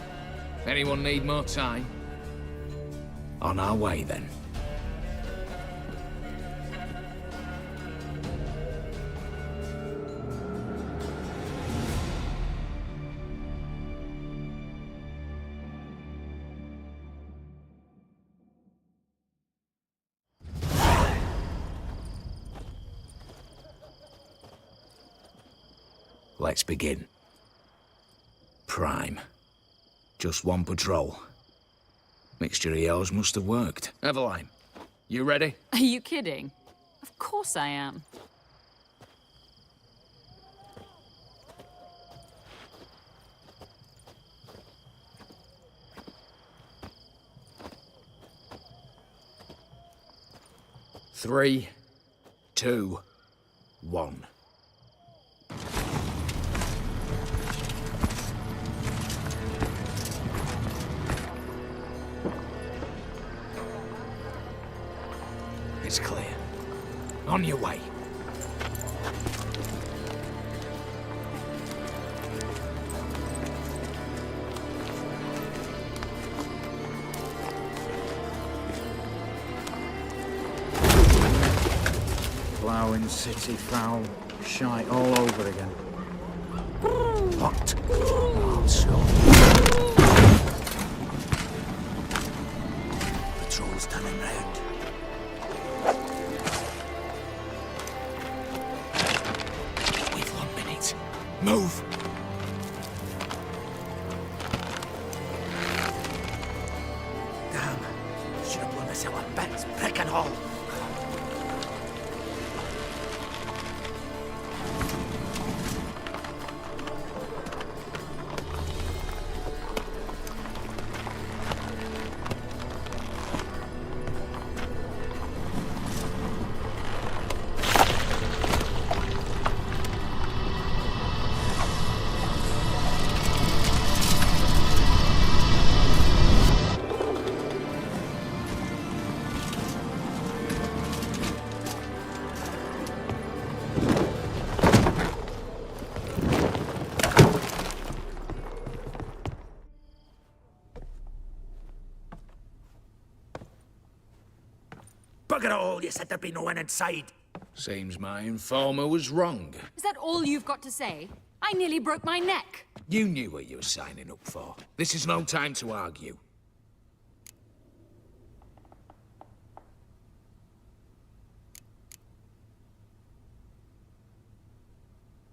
Anyone need more time? On our way, then. Let's begin. Prime. Just one patrol. Mixture of yours must have worked. Eveline, you ready? Are you kidding? Of course I am. Three, 2, 1. It's clear. On your way. Ploughing city foul, shite all over again. What? Oh, so. Patrol's turning round. We've 1 minute. Move! Damn. Should have blown myself a bits, prick and all. Bugger it all, you said there'd be no one inside. Seems my informer was wrong. Is that all you've got to say? I nearly broke my neck. You knew what you were signing up for. This is no time to argue.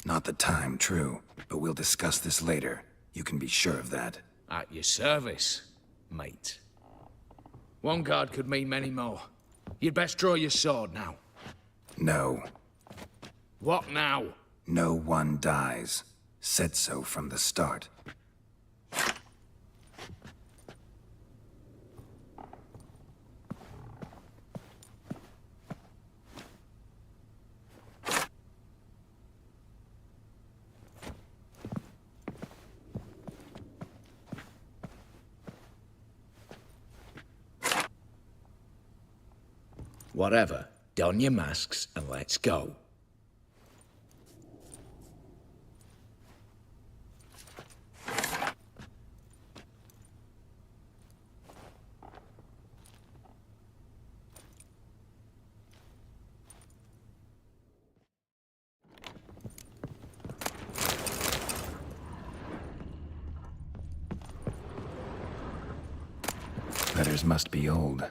Not the time, true. But we'll discuss this later. You can be sure of that. At your service, mate. One guard could mean many more. You'd best draw your sword now. No. What now? No one dies. Said so from the start. Whatever. Don your masks and let's go. Letters must be old.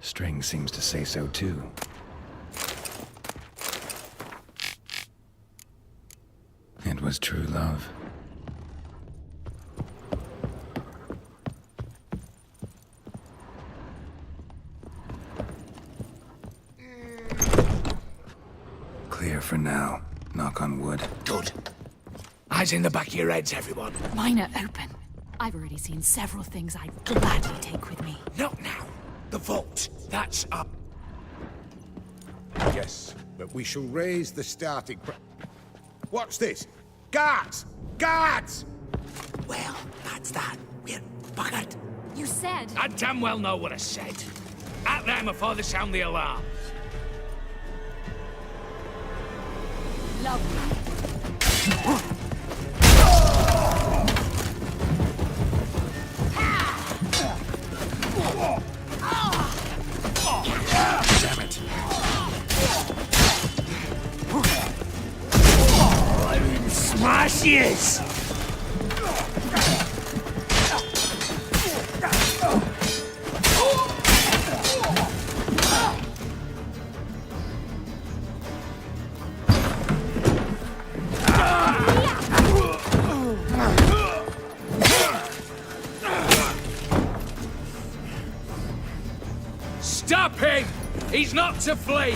String seems to say so too. It was true love. Clear for now. Knock on wood. Good. Eyes in the back of your heads, everyone. Mine are open. I've already seen several things I'd gladly take with me. Not now. The vault. That's up. Yes, but we shall raise the starting What's this? Guards! Guards! Well, that's that. We're buggered. You said... I damn well know what I said. At them before they sound the alarm. Lovely. Damn it. Smashes! Stop him! He's not to flee!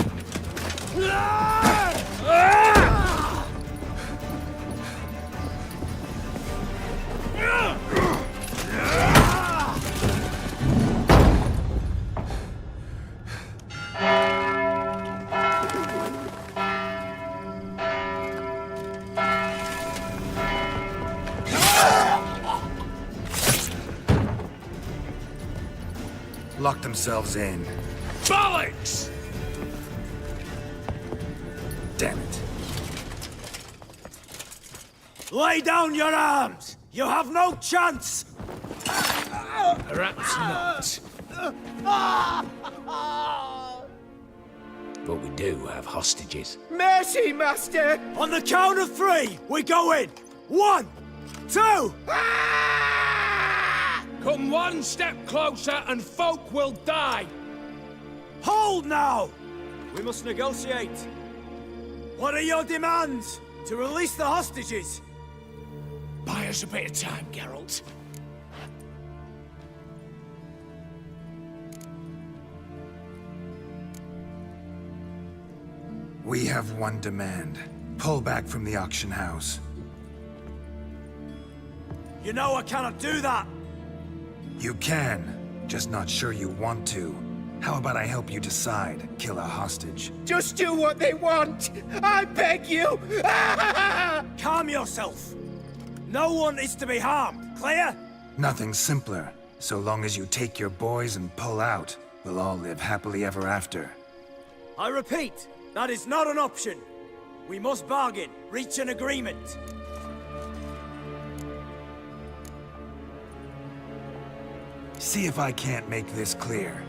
Lock themselves in. Bollocks! Damn it. Lay down your arms! You have no chance! Perhaps not. But we do have hostages. Mercy, Master! On the count of 3, we go in! 1, 2... Come one step closer and folk will die! Hold now! We must negotiate. What are your demands? To release the hostages? Buy us a bit of time, Geralt. We have one demand. Pull back from the auction house. You know I cannot do that! You can, just not sure you want to. How about I help you decide? Kill a hostage. Just do what they want! I beg you! Calm yourself! No one is to be harmed, clear? Nothing simpler. So long as you take your boys and pull out, we'll all live happily ever after. I repeat, that is not an option. We must bargain, reach an agreement. See if I can't make this clear.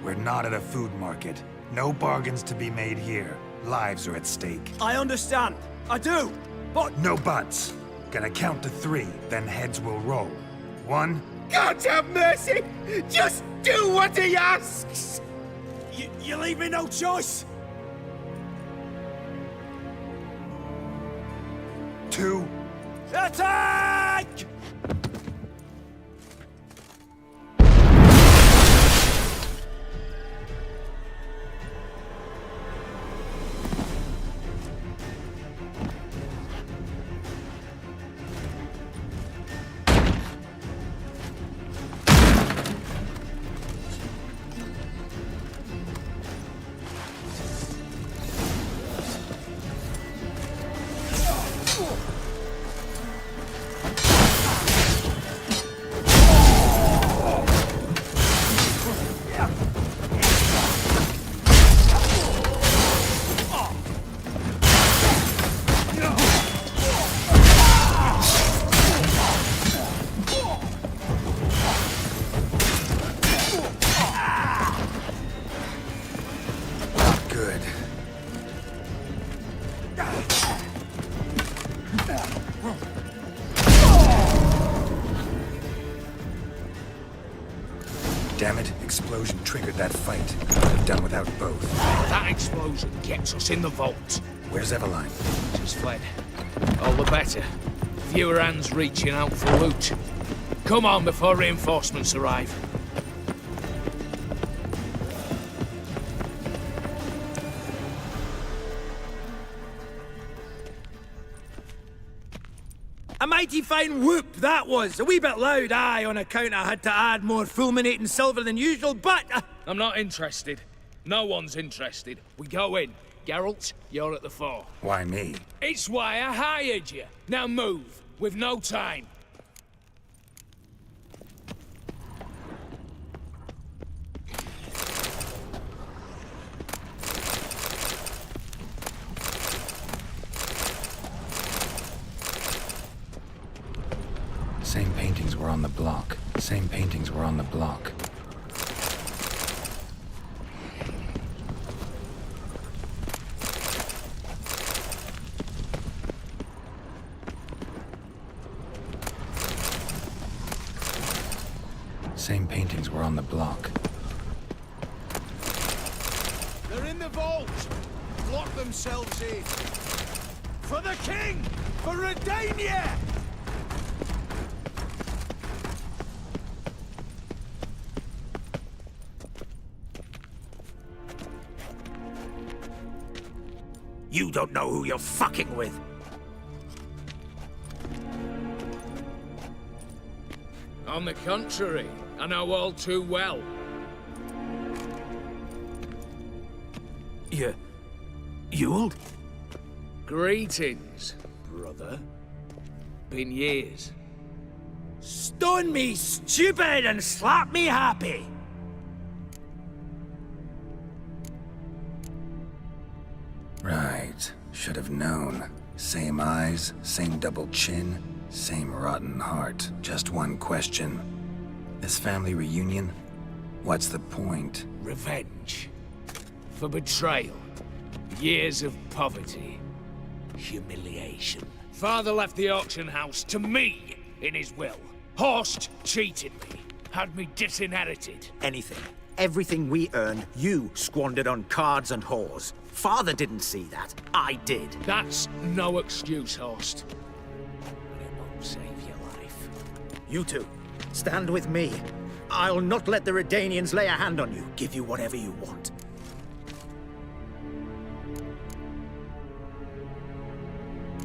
We're not at a food market. No bargains to be made here. Lives are at stake. I understand. I do. But... No buts. Gonna count to 3, then heads will roll. 1... God have mercy! Just do what he asks! You leave me no choice! 2... Attack! damn it, explosion triggered that fight. Could have done without both. That explosion gets us in the vault. Where's Eveline? Just fled. All the better. Fewer hands reaching out for loot. Come on before reinforcements arrive. A mighty fine whoop that was. A wee bit loud, aye, on account I had to add more fulminating silver than usual, but... I'm not interested. No one's interested. We go in. Geralt, you're at the fore. Why me? It's why I hired you. Now move. We've no time. Same paintings were on the block. Same paintings were on the block. Same paintings were on the block. They're in the vault! Lock themselves in! For the king! For Redania! You don't know who you're fucking with. On the contrary, I know all too well. Ewald? Greetings, brother. Been years. Stone me stupid and slap me happy. Right. Should have known. Same eyes, same double chin, same rotten heart. Just one question. This family reunion? What's the point? Revenge. For betrayal. Years of poverty. Humiliation. Father left the auction house to me in his will. Horst cheated me. Had me disinherited. Anything. Everything we earned, you squandered on cards and whores. Father didn't see that. I did. That's no excuse, Horst. But it won't save your life. You two, stand with me. I'll not let the Redanians lay a hand on you. Give you whatever you want.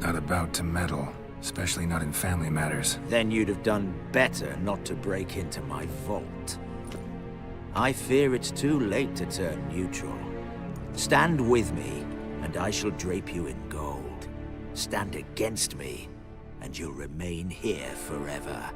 Not about to meddle, especially not in family matters. Then you'd have done better not to break into my vault. I fear it's too late to turn neutral. Stand with me, and I shall drape you in gold. Stand against me, and you'll remain here forever.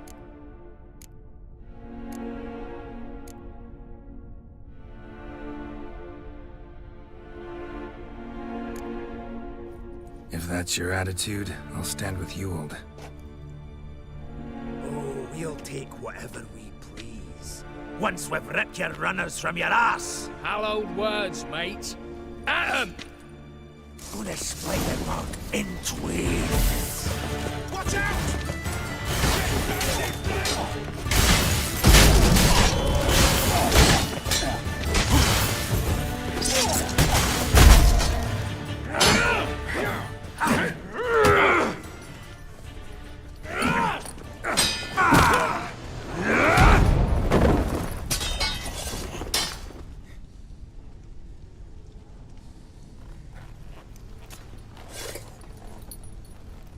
If that's your attitude, I'll stand with Ewald. Oh, we'll take whatever we please. Once we've ripped your runners from your ass. Hallowed words, mate. At 'em! Gonna split them up in twain. Watch out!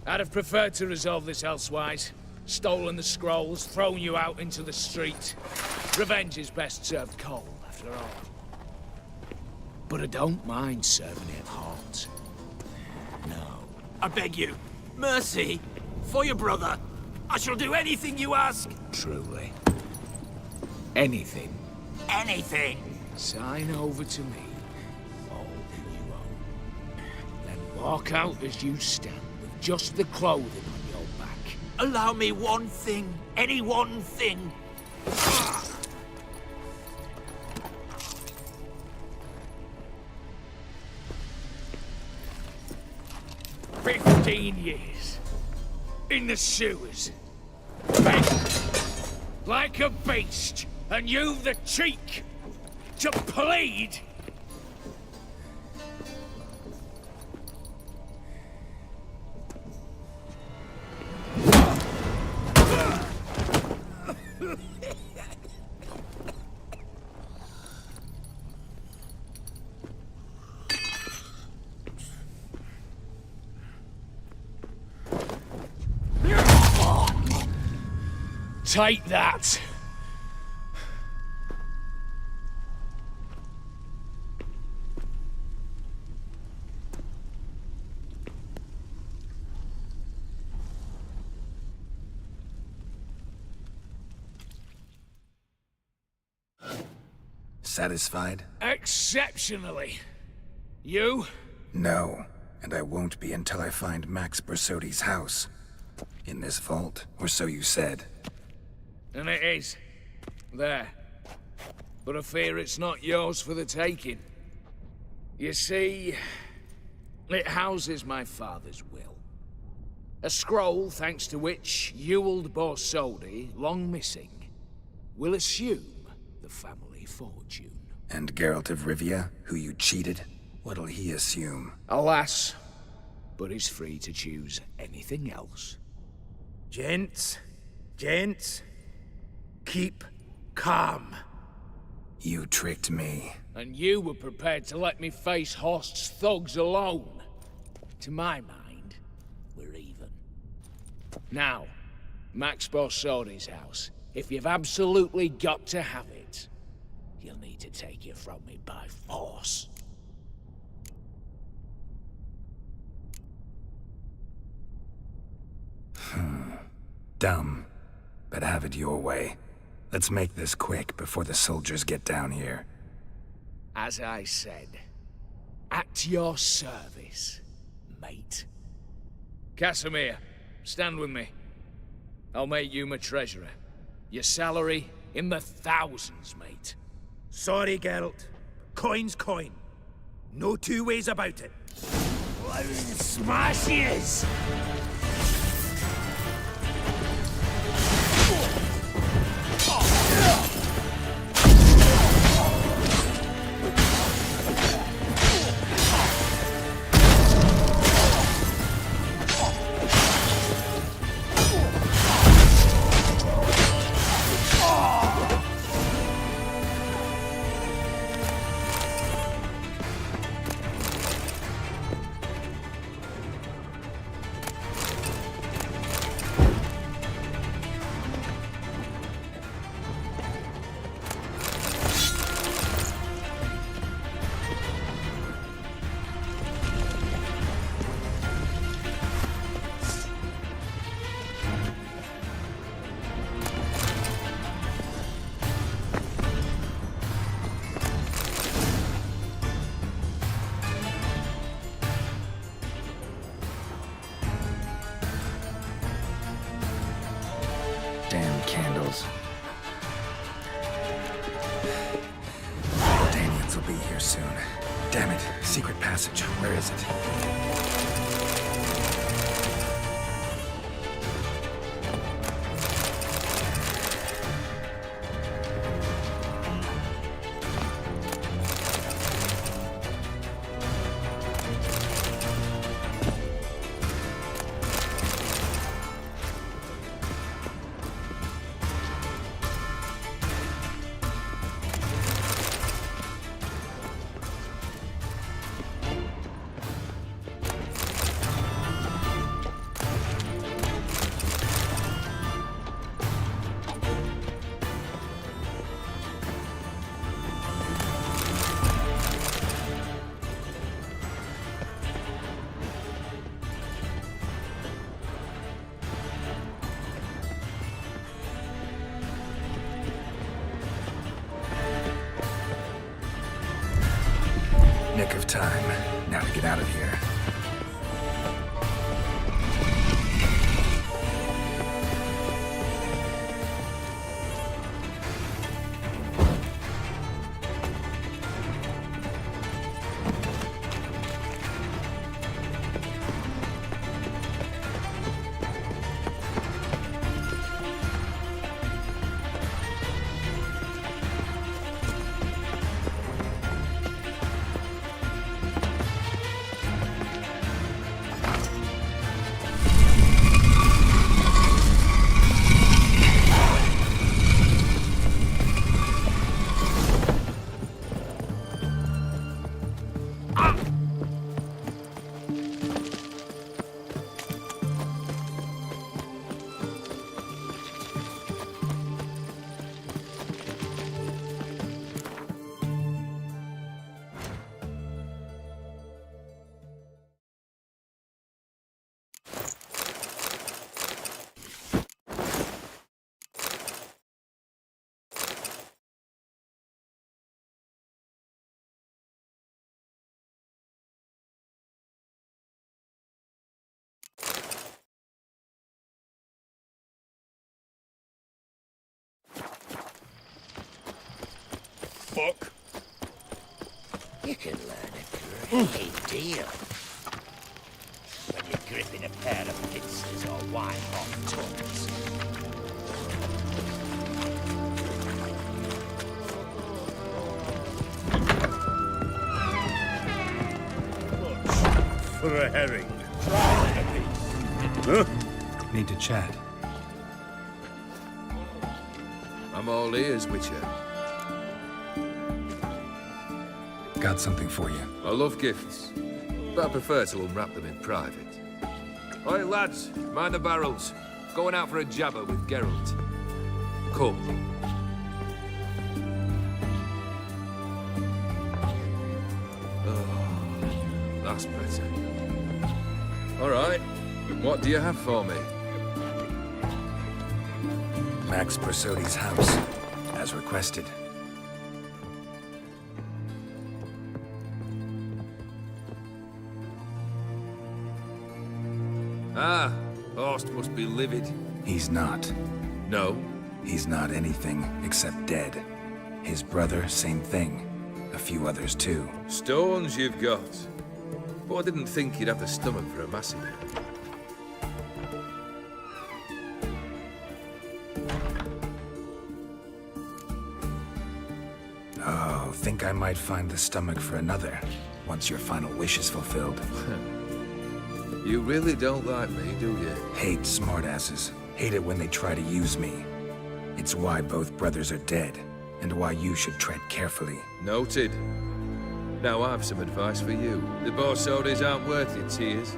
I'd have preferred to resolve this elsewise. Stolen the scrolls, thrown you out into the street. Revenge is best served cold, after all. But I don't mind serving it hot. No. I beg you, mercy, for your brother. I shall do anything you ask. Truly. Anything. Anything. Sign over to me. All that you own. Then walk out as you stand. Just the clothing on your back. Allow me one thing. Any one thing. 15 years. In the sewers. Begging. Like a beast. And you've the cheek to plead? Take that! Satisfied? Exceptionally. You? No, and I won't be until I find Max Bersodi's house. In this vault, or so you said. And it is. There. But I fear it's not yours for the taking. You see, it houses my father's will. A scroll thanks to which Ewald Borsodi, long missing, will assume the family fortune. And Geralt of Rivia, who you cheated? What'll he assume? Alas, but he's free to choose anything else. Gents, keep calm. You tricked me. And you were prepared to let me face Horst's thugs alone. To my mind, we're even. Now, Max Borsodi's house. If you've absolutely got to have it, you'll need to take it from me by force. Dumb, but have it your way. Let's make this quick before the soldiers get down here. As I said, at your service, mate. Casimir, stand with me. I'll make you my treasurer. Your salary in the thousands, mate. Sorry, Geralt. Coin's coin. No two ways about it. Smash is! Damn candles. Daniels will be here soon. Damn it. Secret passage. Where is it? Nick of time. Now to get out of here. fuck. You can learn a great deal when you're gripping a pair of pincers or white-hot tongues. For a herring. Try a piece. Huh? Need to chat. I'm all ears, Witcher. Got something for you. I love gifts, but I prefer to unwrap them in private. Oi, lads, mind the barrels. Going out for a jabber with Geralt. Come. Oh, that's better. All right, what do you have for me? Max Persodi's house, as requested. Ah, Horst must be livid. He's not. No? He's not anything except dead. His brother, same thing. A few others too. Stones you've got. But I didn't think you'd have the stomach for a massacre. Oh, think I might find the stomach for another, once your final wish is fulfilled. You really don't like me, do you? Hate smartasses. Hate it when they try to use me. It's why both brothers are dead, and why you should tread carefully. Noted. Now I've some advice for you. The Borsodis aren't worth your tears.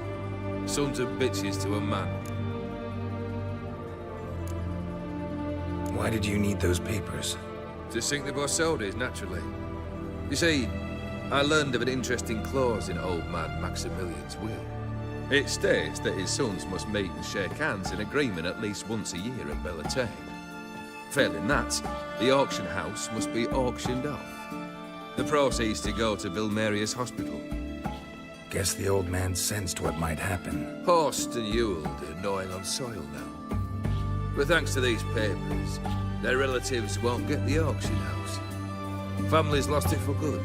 Sons of bitches to a man. Why did you need those papers? To sink the Borsodis, naturally. You see, I learned of an interesting clause in old man Maximilian's will. It states that his sons must meet and shake hands in agreement at least once a year at Bellatane. Failing that, the auction house must be auctioned off. The proceeds to go to Vilmeria's hospital. Guess the old man sensed what might happen. Horst and Ewald are gnawing on soil now. But thanks to these papers, their relatives won't get the auction house. Families lost it for good.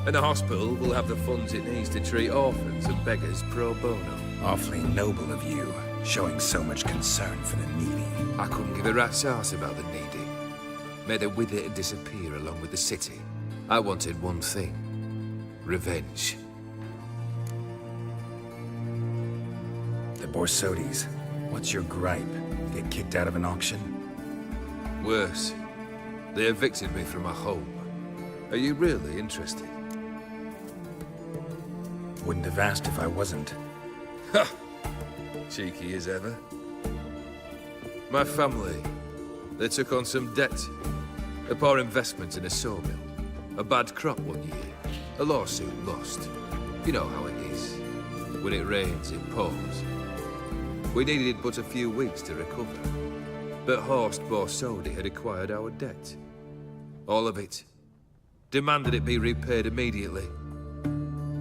And the hospital will have the funds it needs to treat orphans and beggars pro bono. Awfully noble of you, showing so much concern for the needy. I couldn't give a rat's ass about the needy. May they wither and disappear along with the city. I wanted one thing. Revenge. The Borsodis. What's your gripe? Get kicked out of an auction? Worse. They evicted me from my home. Are you really interested? Wouldn't have asked if I wasn't. Ha! Cheeky as ever. My family, they took on some debt. A poor investment in a sawmill. A bad crop one year. A lawsuit lost. You know how it is. When it rains, it pours. We needed but a few weeks to recover. But Horst Borsodi had acquired our debt. All of it. Demanded it be repaid immediately.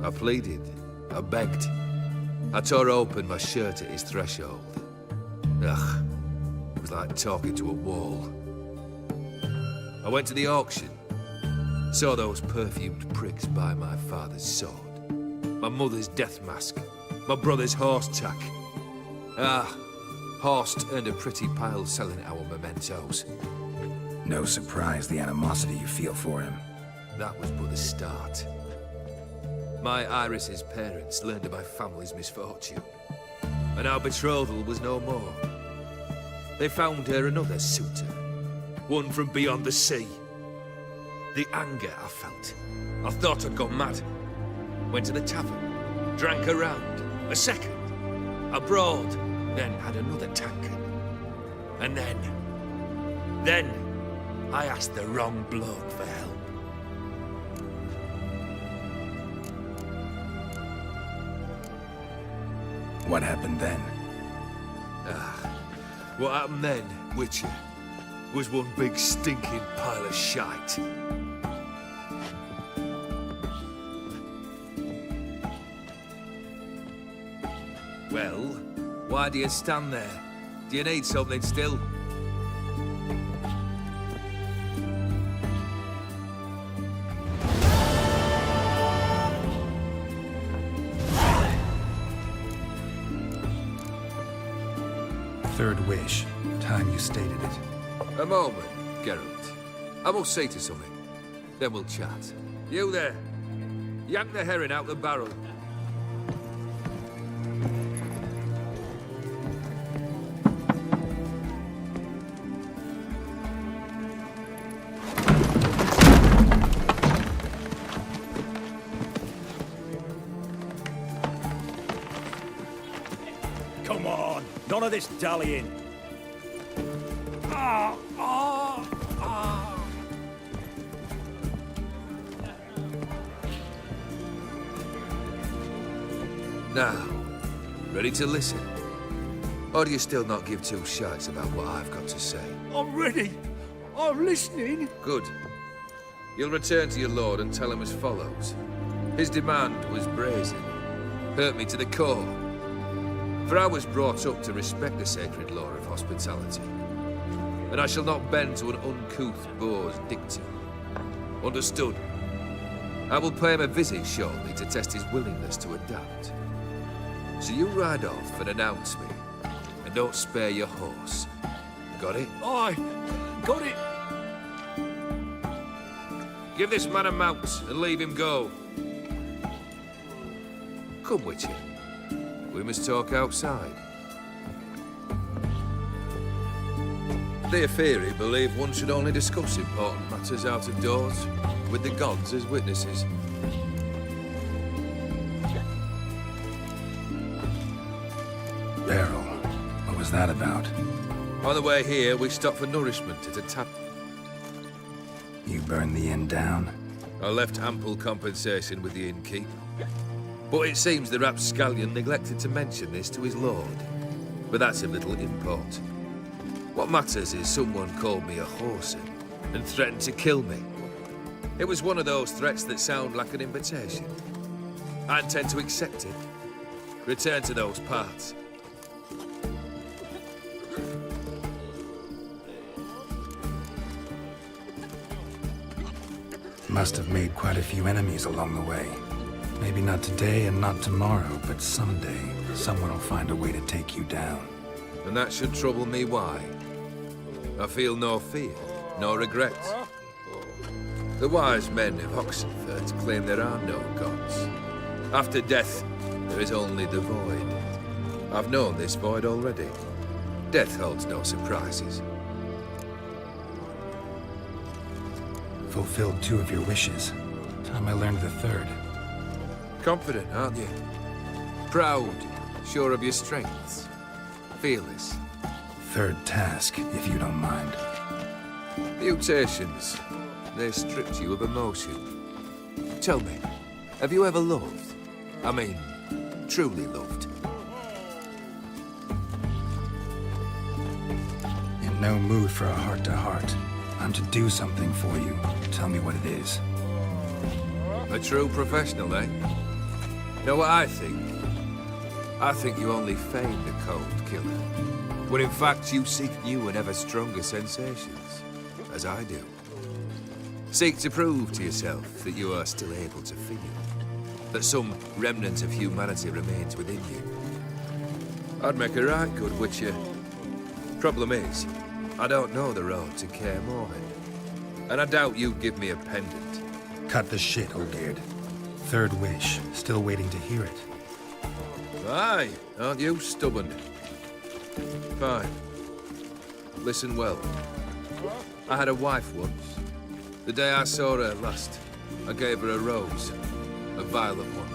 I pleaded. I begged. I tore open my shirt at his threshold. Ugh. It was like talking to a wall. I went to the auction. Saw those perfumed pricks buy my father's sword. My mother's death mask. My brother's horse tack. Ah, Horst earned a pretty pile selling our mementos. No surprise the animosity you feel for him. That was but the start. My Iris's parents learned of my family's misfortune, and our betrothal was no more. They found her another suitor, one from beyond the sea. The anger I felt, I thought I'd gone mad. Went to the tavern, drank a round, a second, abroad, then had another tankard. And then I asked the wrong bloke for help. What happened then? What happened then, Witcher, was one big stinking pile of shite. Well, why do you stand there? Do you need something still? third wish. Time you stated it. A moment, Geralt. I must say to something. Then we'll chat. You there. Yank the herring out the barrel. Come on, none of this dallying. Now, ready to listen? Or do you still not give two shites about what I've got to say? I'm ready. I'm listening. Good. You'll return to your lord and tell him as follows. His demand was brazen. Hurt me to the core. For I was brought up to respect the sacred law of hospitality. And I shall not bend to an uncouth boor's dictum. Understood? I will pay him a visit shortly to test his willingness to adapt. So you ride off and announce me. And don't spare your horse. Got it? Aye, got it. Give this man a mount and leave him go. Come, Witcher. We must talk outside. Theophary believe one should only discuss important matters out of doors, with the gods as witnesses. Barrel. What was that about? On the way here, we stopped for nourishment at a tap. You burned the inn down? I left ample compensation with the innkeep. But it seems the rapscallion neglected to mention this to his lord. But that's of little import. What matters is someone called me a whoreson and threatened to kill me. It was one of those threats that sound like an invitation. I intend to accept it. Return to those parts. Must have made quite a few enemies along the way. Maybe not today and not tomorrow, but someday, someone will find a way to take you down. And that should trouble me why? I feel no fear, no regret. The wise men of Oxenford claim there are no gods. After death, there is only the void. I've known this void already. Death holds no surprises. Fulfilled 2 of your wishes. Time I learned the 3rd. Confident, aren't you? Proud, sure of your strengths. Fearless. 3rd task, if you don't mind. Mutations. They stripped you of emotion. Tell me, have you ever loved? I mean, truly loved? In no mood for a heart-to-heart. I'm to do something for you. Tell me what it is. A true professional, eh? Know what I think? I think you only feign the cold killer. When in fact you seek new and ever stronger sensations, as I do. Seek to prove to yourself that you are still able to feel. That some remnant of humanity remains within you. I'd make a right good witcher. Problem is, I don't know the road to Kaer Morhen. And I doubt you'd give me a pendant. Cut the shit, Olgeird. 3rd wish. Still waiting to hear it. Aye, aren't you stubborn? Fine. Listen well. I had a wife once. The day I saw her last, I gave her a rose. A violet one.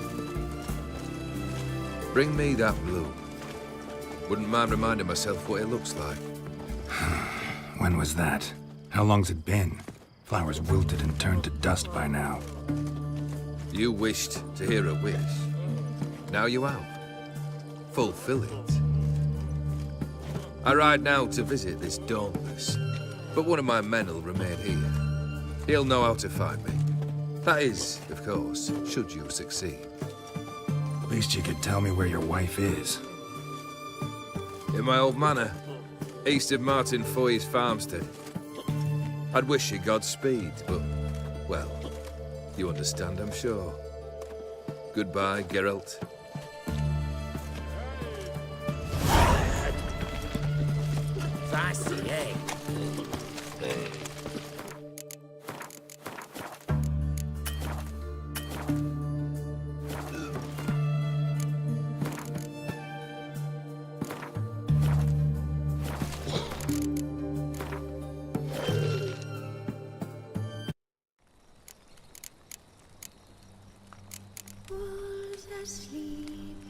Bring me that bloom. Wouldn't mind reminding myself what it looks like. When was that? How long's it been? Flowers wilted and turned to dust by now. You wished to hear a wish. Now you have. Fulfill it. I ride now to visit this Dauntless, but one of my men will remain here. He'll know how to find me. That is, of course, should you succeed. At least you could tell me where your wife is. In my old manor, east of Martin Foy's farmstead. I'd wish you Godspeed, but, well, you understand, I'm sure. Goodbye, Geralt. spicy egg. Wolves asleep